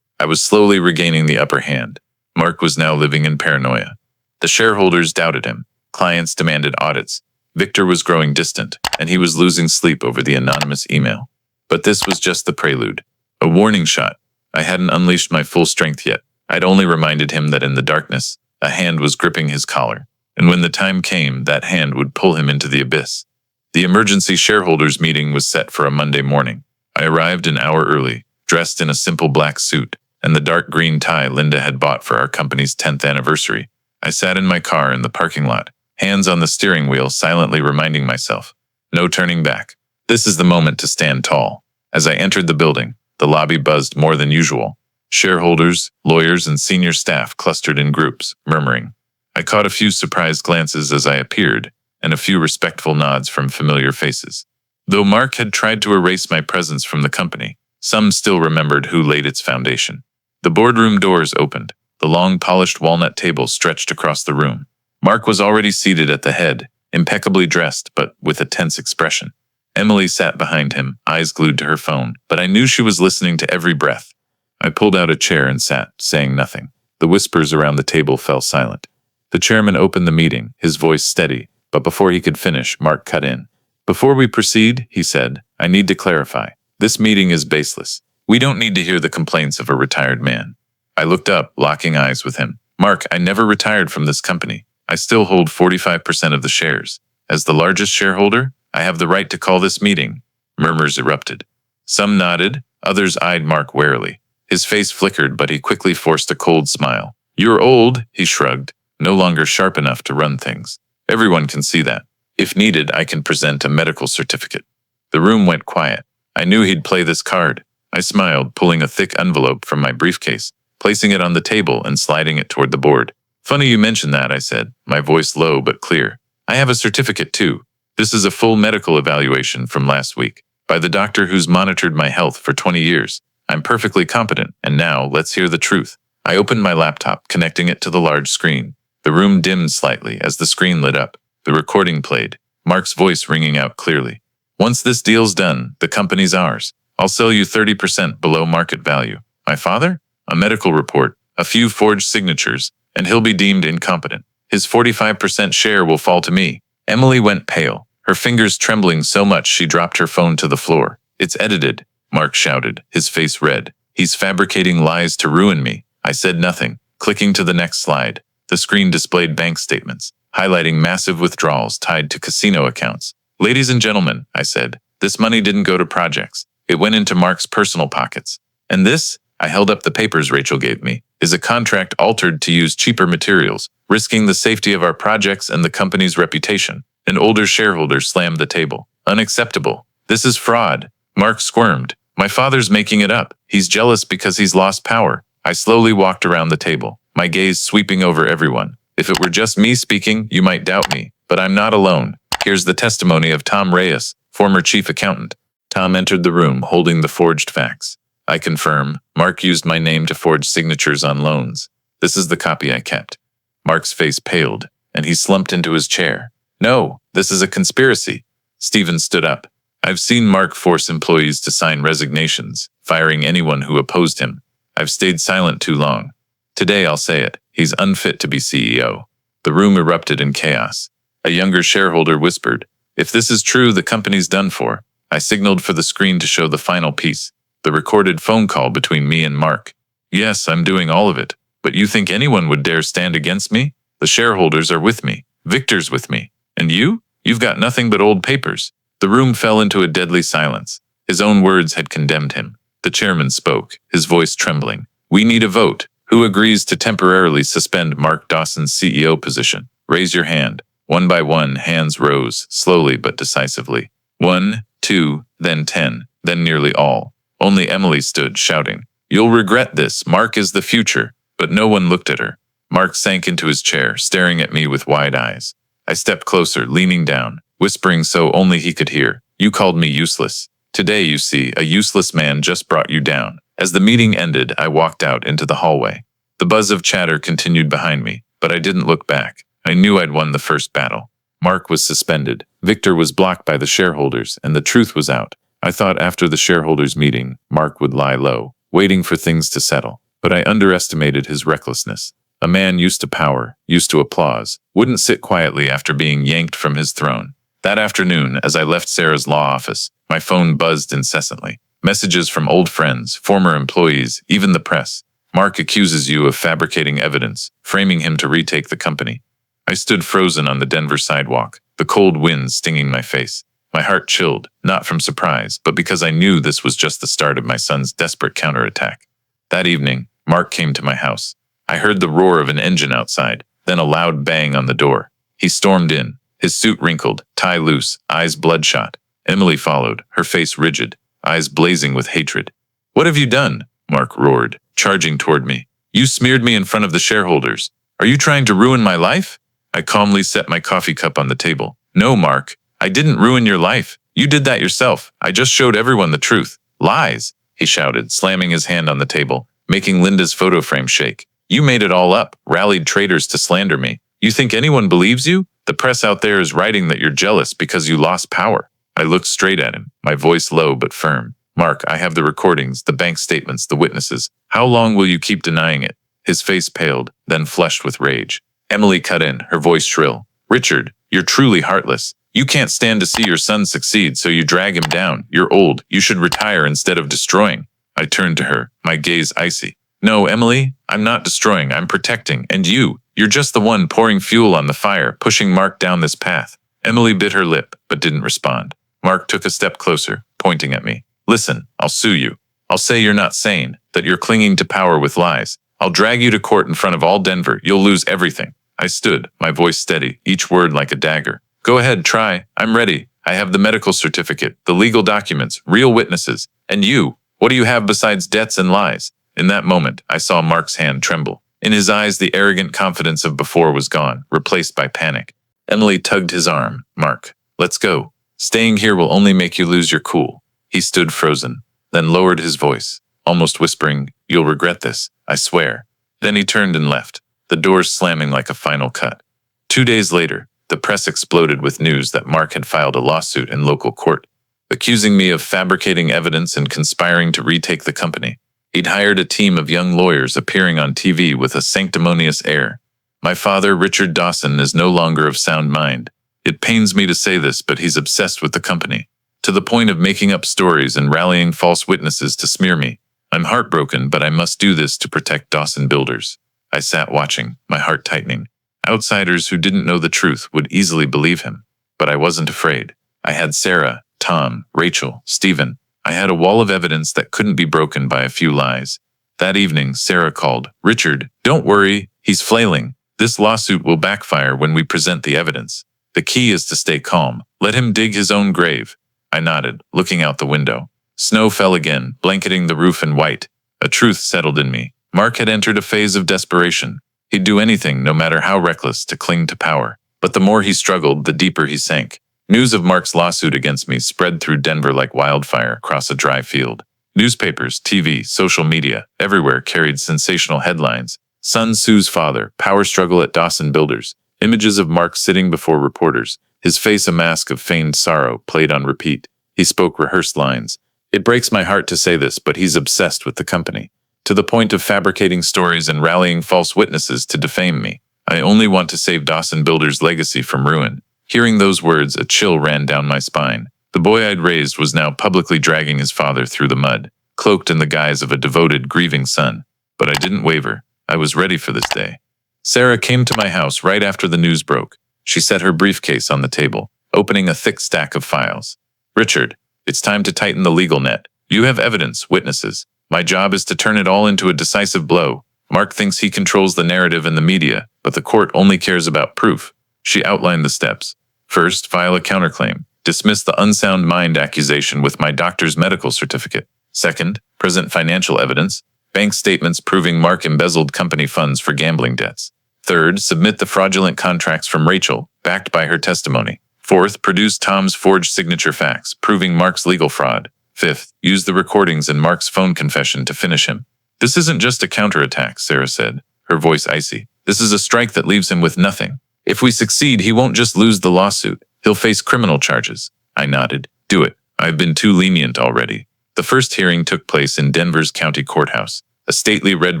I was slowly regaining the upper hand. Mark was now living in paranoia. The shareholders doubted him. Clients demanded audits. Victor was growing distant, and he was losing sleep over the anonymous email. But this was just the prelude. A warning shot. I hadn't unleashed my full strength yet. I'd only reminded him that in the darkness, a hand was gripping his collar. And when the time came, that hand would pull him into the abyss. The emergency shareholders meeting was set for a Monday morning. I arrived an hour early, dressed in a simple black suit and the dark green tie Linda had bought for our company's 10th anniversary. I sat in my car in the parking lot, hands on the steering wheel, silently reminding myself, no turning back. This is the moment to stand tall. As I entered the building, the lobby buzzed more than usual. Shareholders, lawyers, and senior staff clustered in groups, murmuring. I caught a few surprised glances as I appeared, and a few respectful nods from familiar faces. Though Mark had tried to erase my presence from the company, some still remembered who laid its foundation. The boardroom doors opened. The long polished walnut table stretched across the room. Mark was already seated at the head, impeccably dressed but with a tense expression. Emily sat behind him, eyes glued to her phone, but I knew she was listening to every breath. I pulled out a chair and sat, saying nothing. The whispers around the table fell silent. The chairman opened the meeting, his voice steady, but before he could finish, Mark cut in. Before we proceed, he said, I need to clarify. This meeting is baseless. We don't need to hear the complaints of a retired man. I looked up, locking eyes with him. Mark, I never retired from this company. I still hold 45% of the shares. As the largest shareholder, I have the right to call this meeting. Murmurs erupted. Some nodded, others eyed Mark warily. His face flickered, but he quickly forced a cold smile. You're old, he shrugged, no longer sharp enough to run things. Everyone can see that. If needed, I can present a medical certificate. The room went quiet. I knew he'd play this card. I smiled, pulling a thick envelope from my briefcase, placing it on the table and sliding it toward the board. Funny you mention that, I said, my voice low but clear. I have a certificate too. This is a full medical evaluation from last week, by the doctor who's monitored my health for 20 years. I'm perfectly competent, and now let's hear the truth. I opened my laptop, connecting it to the large screen. The room dimmed slightly as the screen lit up. The recording played, Mark's voice ringing out clearly. Once this deal's done, the company's ours. I'll sell you 30% below market value. My father? A medical report, a few forged signatures, and he'll be deemed incompetent. His 45% share will fall to me. Emily went pale, her fingers trembling so much she dropped her phone to the floor. It's edited, Mark shouted, his face red. He's fabricating lies to ruin me. I said nothing, clicking to the next slide. The screen displayed bank statements, highlighting massive withdrawals tied to casino accounts. Ladies and gentlemen, I said, this money didn't go to projects. It went into Mark's personal pockets. And this, I held up the papers Rachel gave me, is a contract altered to use cheaper materials, risking the safety of our projects and the company's reputation. An older shareholder slammed the table. Unacceptable. This is fraud. Mark squirmed. My father's making it up. He's jealous because he's lost power. I slowly walked around the table, my gaze sweeping over everyone. If it were just me speaking, you might doubt me, but I'm not alone. Here's the testimony of Tom Reyes, former chief accountant. Tom entered the room holding the forged facts. I confirm, Mark used my name to forge signatures on loans. This is the copy I kept. Mark's face paled, and he slumped into his chair. No, this is a conspiracy. Stephen stood up. I've seen Mark force employees to sign resignations, firing anyone who opposed him. I've stayed silent too long. Today I'll say it, he's unfit to be CEO. The room erupted in chaos. A younger shareholder whispered, if this is true, the company's done for. I signaled for the screen to show the final piece, the recorded phone call between me and Mark. Yes, I'm doing all of it, but you think anyone would dare stand against me? The shareholders are with me. Victor's with me. And you? You've got nothing but old papers. The room fell into a deadly silence. His own words had condemned him. The chairman spoke, his voice trembling. We need a vote. Who agrees to temporarily suspend Mark Dawson's CEO position? Raise your hand. One by one, hands rose, slowly but decisively. 1, 2, then 10, then nearly all. Only Emily stood, shouting, You'll regret this. Mark is the future. But no one looked at her. Mark sank into his chair, staring at me with wide eyes. I stepped closer, leaning down, whispering so only he could hear. You called me useless. Today, you see, a useless man just brought you down. As the meeting ended, I walked out into the hallway. The buzz of chatter continued behind me, but I didn't look back. I knew I'd won the first battle. Mark was suspended, Victor was blocked by the shareholders, and the truth was out. I thought after the shareholders' meeting, Mark would lie low, waiting for things to settle. But I underestimated his recklessness. A man used to power, used to applause, wouldn't sit quietly after being yanked from his throne. That afternoon, as I left Sarah's law office, my phone buzzed incessantly. Messages from old friends, former employees, even the press. Mark accuses you of fabricating evidence, framing him to retake the company. I stood frozen on the Denver sidewalk, the cold wind stinging my face. My heart chilled, not from surprise, but because I knew this was just the start of my son's desperate counterattack. That evening, Mark came to my house. I heard the roar of an engine outside, then a loud bang on the door. He stormed in, his suit wrinkled, tie loose, eyes bloodshot. Emily followed, her face rigid, eyes blazing with hatred. "What have you done?" Mark roared, charging toward me. "You smeared me in front of the shareholders. Are you trying to ruin my life?" I calmly set my coffee cup on the table. "No, Mark, I didn't ruin your life. You did that yourself. I just showed everyone the truth." "Lies," he shouted, slamming his hand on the table, making Linda's photo frame shake. "You made it all up, rallied traitors to slander me. You think anyone believes you? The press out there is writing that you're jealous because you lost power." I looked straight at him, my voice low but firm. "Mark, I have the recordings, the bank statements, the witnesses. How long will you keep denying it?" His face paled, then flushed with rage. Emily cut in, her voice shrill. "Richard, you're truly heartless. You can't stand to see your son succeed, so you drag him down. You're old. You should retire instead of destroying." I turned to her, my gaze icy. "No, Emily, I'm not destroying, I'm protecting. And you're just the one pouring fuel on the fire, pushing Mark down this path." Emily bit her lip, but didn't respond. Mark took a step closer, pointing at me. "Listen, I'll sue you. I'll say you're not sane, that you're clinging to power with lies. I'll drag you to court in front of all Denver. You'll lose everything." I stood, my voice steady, each word like a dagger. "Go ahead, try. I'm ready. I have the medical certificate, the legal documents, real witnesses. And you, what do you have besides debts and lies?" In that moment, I saw Mark's hand tremble. In his eyes, the arrogant confidence of before was gone, replaced by panic. Emily tugged his arm. "Mark, let's go. Staying here will only make you lose your cool." He stood frozen, then lowered his voice, almost whispering, "You'll regret this, I swear." Then he turned and left, the doors slamming like a final cut. 2 days later, the press exploded with news that Mark had filed a lawsuit in local court, accusing me of fabricating evidence and conspiring to retake the company. He'd hired a team of young lawyers appearing on TV with a sanctimonious air. My father, Richard Dawson, is no longer of sound mind. It pains me to say this, but he's obsessed with the company, to the point of making up stories and rallying false witnesses to smear me. I'm heartbroken, but I must do this to protect Dawson Builders. I sat watching, my heart tightening. Outsiders who didn't know the truth would easily believe him. But I wasn't afraid. I had Sarah, Tom, Rachel, Stephen. I had a wall of evidence that couldn't be broken by a few lies. That evening, Sarah called. "Richard, don't worry, he's flailing. This lawsuit will backfire when we present the evidence. The key is to stay calm. Let him dig his own grave." I nodded, looking out the window. Snow fell again, blanketing the roof in white. A truth settled in me. Mark had entered a phase of desperation. He'd do anything, no matter how reckless, to cling to power. But the more he struggled, the deeper he sank. News of Mark's lawsuit against me spread through Denver like wildfire across a dry field. Newspapers, TV, social media, everywhere carried sensational headlines. Son sues father, power struggle at Dawson Builders. Images of Mark sitting before reporters, his face a mask of feigned sorrow, played on repeat. He spoke rehearsed lines. "It breaks my heart to say this, but he's obsessed with the company, to the point of fabricating stories and rallying false witnesses to defame me. I only want to save Dawson Builders' legacy from ruin." Hearing those words, a chill ran down my spine. The boy I'd raised was now publicly dragging his father through the mud, cloaked in the guise of a devoted, grieving son. But I didn't waver. I was ready for this day. Sarah came to my house right after the news broke. She set her briefcase on the table, opening a thick stack of files. "Richard, it's time to tighten the legal net. You have evidence, witnesses. My job is to turn it all into a decisive blow. Mark thinks he controls the narrative and the media, but the court only cares about proof." She outlined the steps. "First, file a counterclaim. Dismiss the unsound mind accusation with my doctor's medical certificate. Second, present financial evidence. Bank statements proving Mark embezzled company funds for gambling debts. Third, submit the fraudulent contracts from Rachel, backed by her testimony. Fourth, produce Tom's forged signature fax, proving Mark's legal fraud. Fifth, use the recordings in Mark's phone confession to finish him. This isn't just a counterattack, Sarah said, her voice icy. This is a strike that leaves him with nothing. If we succeed, he won't just lose the lawsuit. He'll face criminal charges. I nodded. Do it. I've been too lenient already. The first hearing took place in Denver's county courthouse, a stately red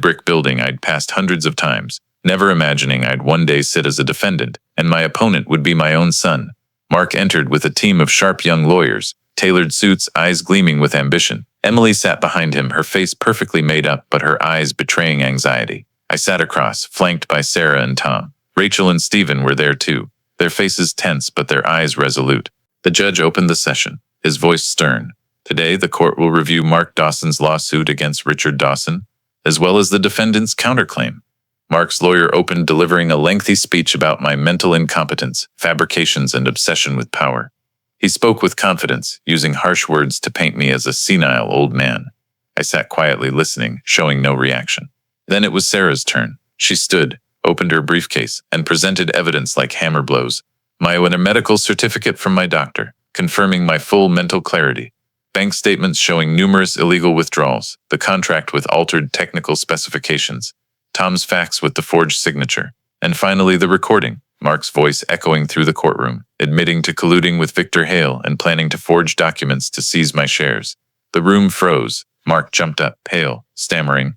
brick building I'd passed hundreds of times, never imagining I'd one day sit as a defendant, and my opponent would be my own son. Mark entered with a team of sharp young lawyers, tailored suits, eyes gleaming with ambition. Emily sat behind him, her face perfectly made up, but her eyes betraying anxiety. I sat across, flanked by Sarah and Tom. Rachel and Stephen were there too, their faces tense but their eyes resolute. The judge opened the session, his voice stern. Today, the court will review Mark Dawson's lawsuit against Richard Dawson, as well as the defendant's counterclaim. Mark's lawyer opened, delivering a lengthy speech about my mental incompetence, fabrications, and obsession with power. He spoke with confidence, using harsh words to paint me as a senile old man. I sat quietly listening, showing no reaction. Then it was Sarah's turn. She stood, opened her briefcase, and presented evidence like hammer blows. My medical certificate from my doctor, confirming my full mental clarity. Bank statements showing numerous illegal withdrawals, the contract with altered technical specifications, Tom's fax with the forged signature, and finally the recording, Mark's voice echoing through the courtroom, admitting to colluding with Victor Hale and planning to forge documents to seize my shares. The room froze. Mark jumped up, pale, stammering,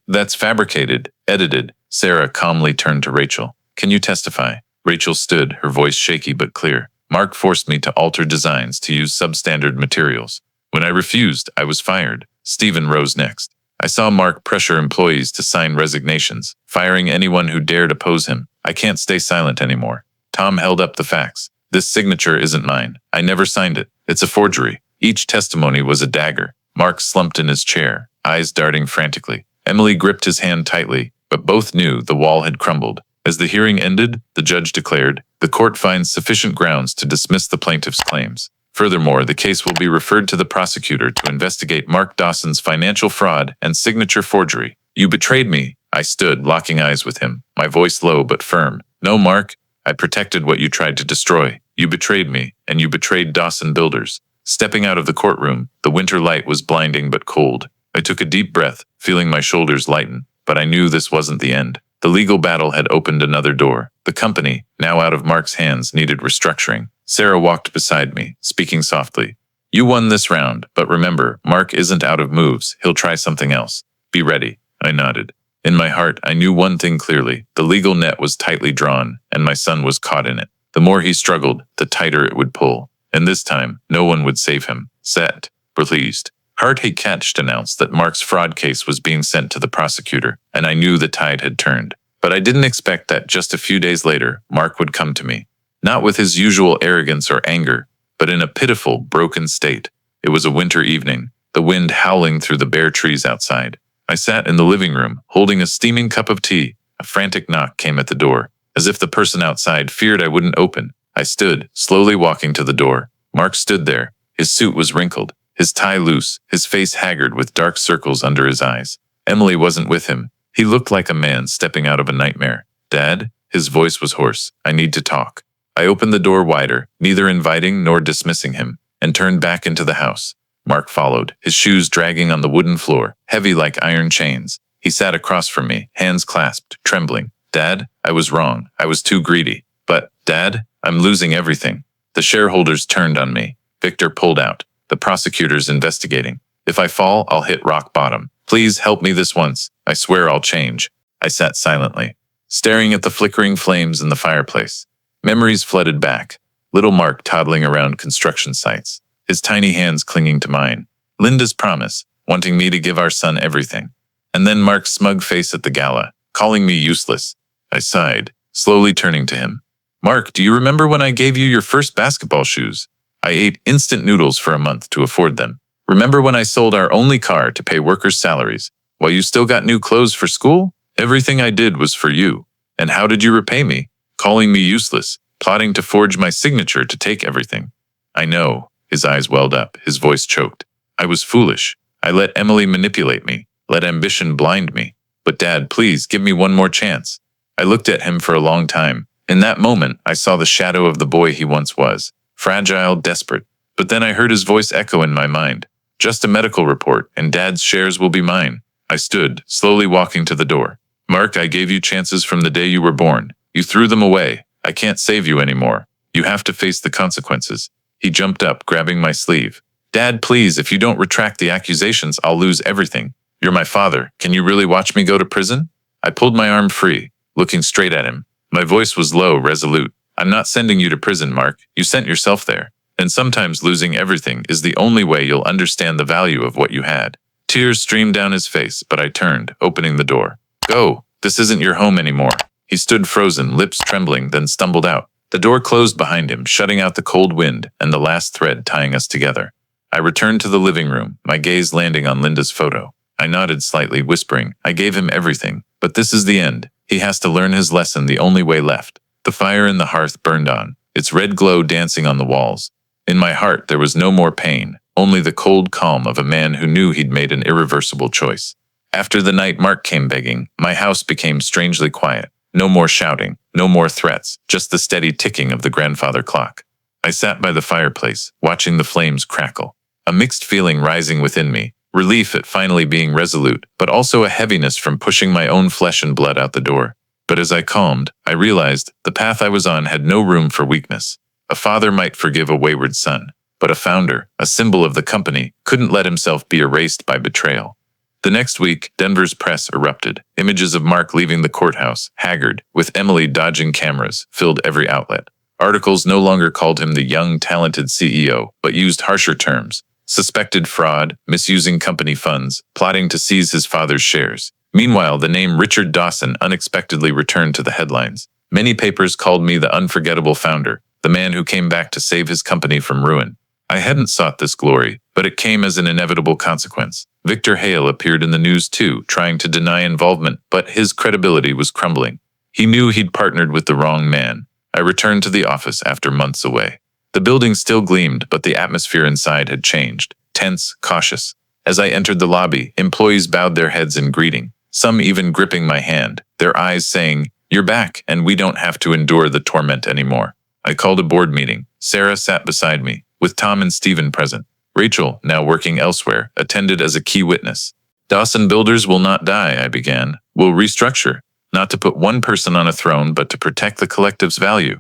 That's fabricated, edited. Sarah calmly turned to Rachel. Can you testify? Rachel stood, her voice shaky but clear. Mark forced me to alter designs to use substandard materials. When I refused, I was fired. Stephen rose next. I saw Mark pressure employees to sign resignations, firing anyone who dared oppose him. I can't stay silent anymore. Tom held up the fax. This signature isn't mine. I never signed it. It's a forgery. Each testimony was a dagger. Mark slumped in his chair, eyes darting frantically. Emily gripped his hand tightly, but both knew the wall had crumbled. As the hearing ended, the judge declared, the court finds sufficient grounds to dismiss the plaintiff's claims. Furthermore, the case will be referred to the prosecutor to investigate Mark Dawson's financial fraud and signature forgery. You betrayed me. I stood, locking eyes with him, my voice low but firm. No, Mark. I protected what you tried to destroy. You betrayed me, and you betrayed Dawson Builders. Stepping out of the courtroom, the winter light was blinding but cold. I took a deep breath, feeling my shoulders lighten, but I knew this wasn't the end. The legal battle had opened another door. The company, now out of Mark's hands, needed restructuring. Sarah walked beside me, speaking softly. You won this round, but remember, Mark isn't out of moves. He'll try something else. Be ready. I nodded. In my heart, I knew one thing clearly. The legal net was tightly drawn, and my son was caught in it. The more he struggled, the tighter it would pull. And this time, no one would save him. Set. Released. Hart had catched announced that Mark's fraud case was being sent to the prosecutor, and I knew the tide had turned. But I didn't expect that just a few days later, Mark would come to me. Not with his usual arrogance or anger, but in a pitiful, broken state. It was a winter evening, the wind howling through the bare trees outside. I sat in the living room, holding a steaming cup of tea. A frantic knock came at the door, as if the person outside feared I wouldn't open. I stood, slowly walking to the door. Mark stood there. His suit was wrinkled, his tie loose, his face haggard with dark circles under his eyes. Emily wasn't with him. He looked like a man stepping out of a nightmare. Dad? His voice was hoarse. I need to talk. I opened the door wider, neither inviting nor dismissing him, and turned back into the house. Mark followed, his shoes dragging on the wooden floor, heavy like iron chains. He sat across from me, hands clasped, trembling. Dad, I was wrong. I was too greedy. But, Dad, I'm losing everything. The shareholders turned on me. Victor pulled out. The prosecutor's investigating. If I fall, I'll hit rock bottom. Please help me this once. I swear I'll change. I sat silently, staring at the flickering flames in the fireplace. Memories flooded back. Little Mark toddling around construction sites, his tiny hands clinging to mine. Linda's promise, wanting me to give our son everything. And then Mark's smug face at the gala, calling me useless. I sighed, slowly turning to him. Mark, do you remember when I gave you your first basketball shoes? I ate instant noodles for a month to afford them. Remember when I sold our only car to pay workers' salaries, while you still got new clothes for school? Everything I did was for you. And how did you repay me? Calling me useless, plotting to forge my signature to take everything. I know. His eyes welled up, his voice choked. I was foolish. I let Emily manipulate me, let ambition blind me. But Dad, please give me one more chance. I looked at him for a long time, In that moment, I saw the shadow of the boy he once was, fragile, desperate. But then I heard his voice echo in my mind. Just a medical report, and Dad's shares will be mine. I stood, slowly walking to the door. Mark, I gave you chances from the day you were born. You threw them away. I can't save you anymore. You have to face the consequences. He jumped up, grabbing my sleeve. Dad, please, if you don't retract the accusations, I'll lose everything. You're my father. Can you really watch me go to prison? I pulled my arm free, looking straight at him. My voice was low, resolute. I'm not sending you to prison, Mark. You sent yourself there. And sometimes losing everything is the only way you'll understand the value of what you had. Tears streamed down his face, but I turned, opening the door. Go. This isn't your home anymore. He stood frozen, lips trembling, then stumbled out. The door closed behind him, shutting out the cold wind and the last thread tying us together. I returned to the living room, my gaze landing on Linda's photo. I nodded slightly, whispering, I gave him everything, but this is the end. He has to learn his lesson the only way left. The fire in the hearth burned on, its red glow dancing on the walls. In my heart, there was no more pain, only the cold calm of a man who knew he'd made an irreversible choice. After the night Mark came begging, my house became strangely quiet. No more shouting, no more threats, just the steady ticking of the grandfather clock. I sat by the fireplace, watching the flames crackle. A mixed feeling rising within me, relief at finally being resolute, but also a heaviness from pushing my own flesh and blood out the door. But as I calmed, I realized the path I was on had no room for weakness. A father might forgive a wayward son, but a founder, a symbol of the company, couldn't let himself be erased by betrayal. The next week, Denver's press erupted. Images of Mark leaving the courthouse, haggard, with Emily dodging cameras, filled every outlet. Articles no longer called him the young, talented CEO, but used harsher terms. Suspected fraud, misusing company funds, plotting to seize his father's shares. Meanwhile, the name Richard Dawson unexpectedly returned to the headlines. Many papers called me the unforgettable founder, the man who came back to save his company from ruin. I hadn't sought this glory, but it came as an inevitable consequence. Victor Hale appeared in the news too, trying to deny involvement, but his credibility was crumbling. He knew he'd partnered with the wrong man. I returned to the office after months away. The building still gleamed, but the atmosphere inside had changed, tense, cautious. As I entered the lobby, employees bowed their heads in greeting, some even gripping my hand, their eyes saying, "You're back, and we don't have to endure the torment anymore." I called a board meeting. Sarah sat beside me, with Tom and Stephen present. Rachel, now working elsewhere, attended as a key witness. Dawson Builders will not die, I began. We'll restructure, not to put one person on a throne, but to protect the collective's value.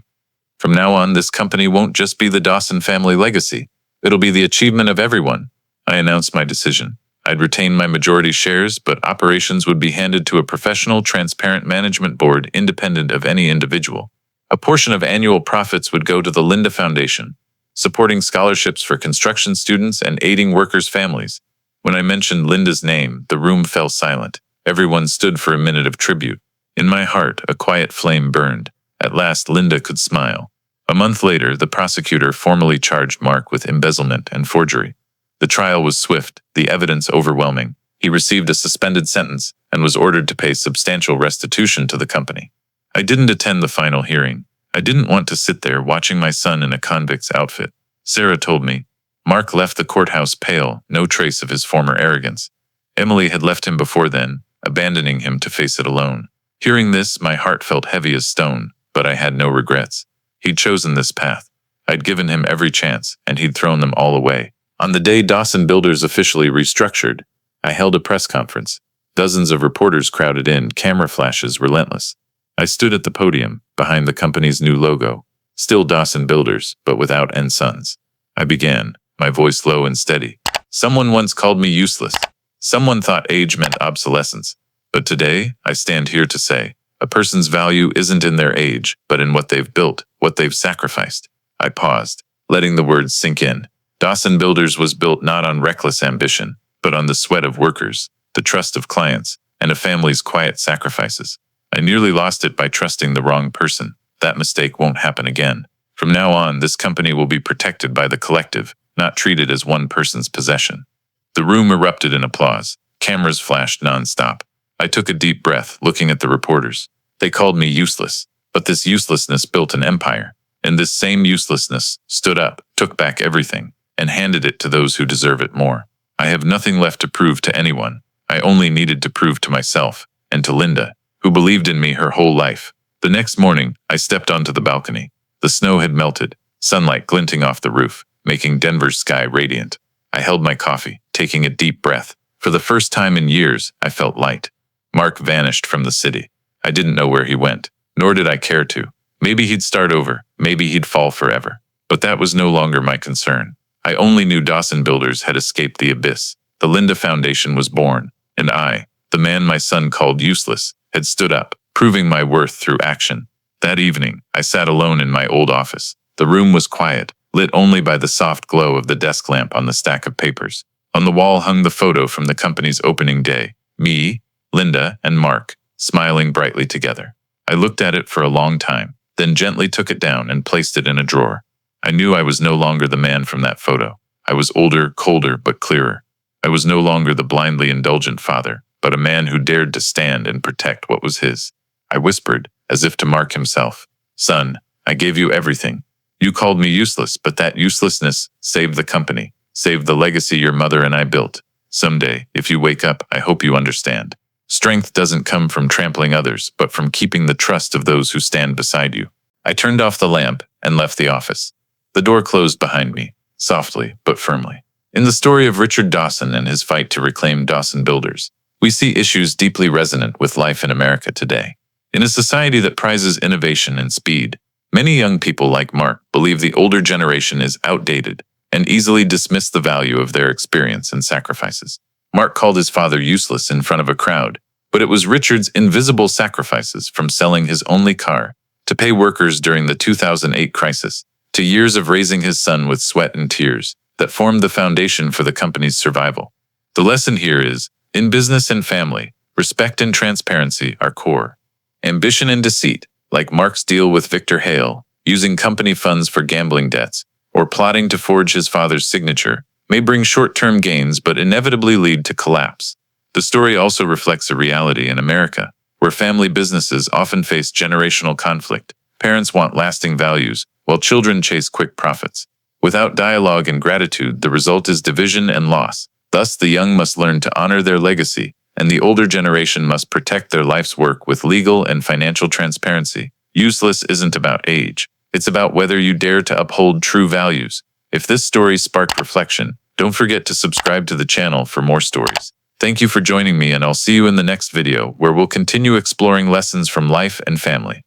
From now on, this company won't just be the Dawson family legacy. It'll be the achievement of everyone. I announced my decision. I'd retain my majority shares, but operations would be handed to a professional, transparent management board independent of any individual. A portion of annual profits would go to the Linda Foundation, supporting scholarships for construction students and aiding workers' families. When I mentioned Linda's name, the room fell silent. Everyone stood for a minute of tribute. In my heart, a quiet flame burned. At last, Linda could smile. A month later, the prosecutor formally charged Mark with embezzlement and forgery. The trial was swift, the evidence overwhelming. He received a suspended sentence and was ordered to pay substantial restitution to the company. I didn't attend the final hearing. I didn't want to sit there watching my son in a convict's outfit. Sarah told me. Mark left the courthouse pale, no trace of his former arrogance. Emily had left him before then, abandoning him to face it alone. Hearing this, my heart felt heavy as stone, but I had no regrets. He'd chosen this path. I'd given him every chance, and he'd thrown them all away. On the day Dawson Builders officially restructured, I held a press conference. Dozens of reporters crowded in, camera flashes relentless. I stood at the podium, behind the company's new logo. Still Dawson Builders, but without "and Sons." I began, my voice low and steady. Someone once called me useless. Someone thought age meant obsolescence. But today, I stand here to say, a person's value isn't in their age, but in what they've built, what they've sacrificed. I paused, letting the words sink in. Dawson Builders was built not on reckless ambition, but on the sweat of workers, the trust of clients, and a family's quiet sacrifices. I nearly lost it by trusting the wrong person. That mistake won't happen again. From now on, this company will be protected by the collective, not treated as one person's possession. The room erupted in applause. Cameras flashed nonstop. I took a deep breath, looking at the reporters. They called me useless, but this uselessness built an empire. And this same uselessness stood up, took back everything, and handed it to those who deserve it more. I have nothing left to prove to anyone. I only needed to prove to myself, and to Linda, who believed in me her whole life. The next morning, I stepped onto the balcony. The snow had melted, sunlight glinting off the roof, making Denver's sky radiant. I held my coffee, taking a deep breath. For the first time in years, I felt light. Mark vanished from the city. I didn't know where he went, nor did I care to. Maybe he'd start over, maybe he'd fall forever. But that was no longer my concern. I only knew Dawson Builders had escaped the abyss. The Linda Foundation was born, and I, the man my son called useless, had stood up, proving my worth through action. That evening, I sat alone in my old office. The room was quiet, lit only by the soft glow of the desk lamp on the stack of papers. On the wall hung the photo from the company's opening day. Me, Linda, and Mark, smiling brightly together. I looked at it for a long time, then gently took it down and placed it in a drawer. I knew I was no longer the man from that photo. I was older, colder, but clearer. I was no longer the blindly indulgent father, but a man who dared to stand and protect what was his. I whispered, as if to Mark himself, "Son, I gave you everything. You called me useless, but that uselessness saved the company, saved the legacy your mother and I built. Someday, if you wake up, I hope you understand. Strength doesn't come from trampling others, but from keeping the trust of those who stand beside you." I turned off the lamp and left the office. The door closed behind me, softly but firmly. In the story of Richard Dawson and his fight to reclaim Dawson Builders, we see issues deeply resonant with life in America today. In a society that prizes innovation and speed, many young people like Mark believe the older generation is outdated and easily dismiss the value of their experience and sacrifices. Mark called his father useless in front of a crowd, but it was Richard's invisible sacrifices, from selling his only car to pay workers during the 2008 crisis, to years of raising his son with sweat and tears, that formed the foundation for the company's survival. The lesson here is, in business and family, respect and transparency are core. Ambition and deceit, like Mark's deal with Victor Hale, using company funds for gambling debts, or plotting to forge his father's signature, may bring short-term gains but inevitably lead to collapse. The story also reflects a reality in America, where family businesses often face generational conflict. Parents want lasting values, while children chase quick profits. Without dialogue and gratitude, the result is division and loss. Thus, the young must learn to honor their legacy, and the older generation must protect their life's work with legal and financial transparency. Useless isn't about age. It's about whether you dare to uphold true values. If this story sparked reflection, don't forget to subscribe to the channel for more stories. Thank you for joining me, and I'll see you in the next video, where we'll continue exploring lessons from life and family.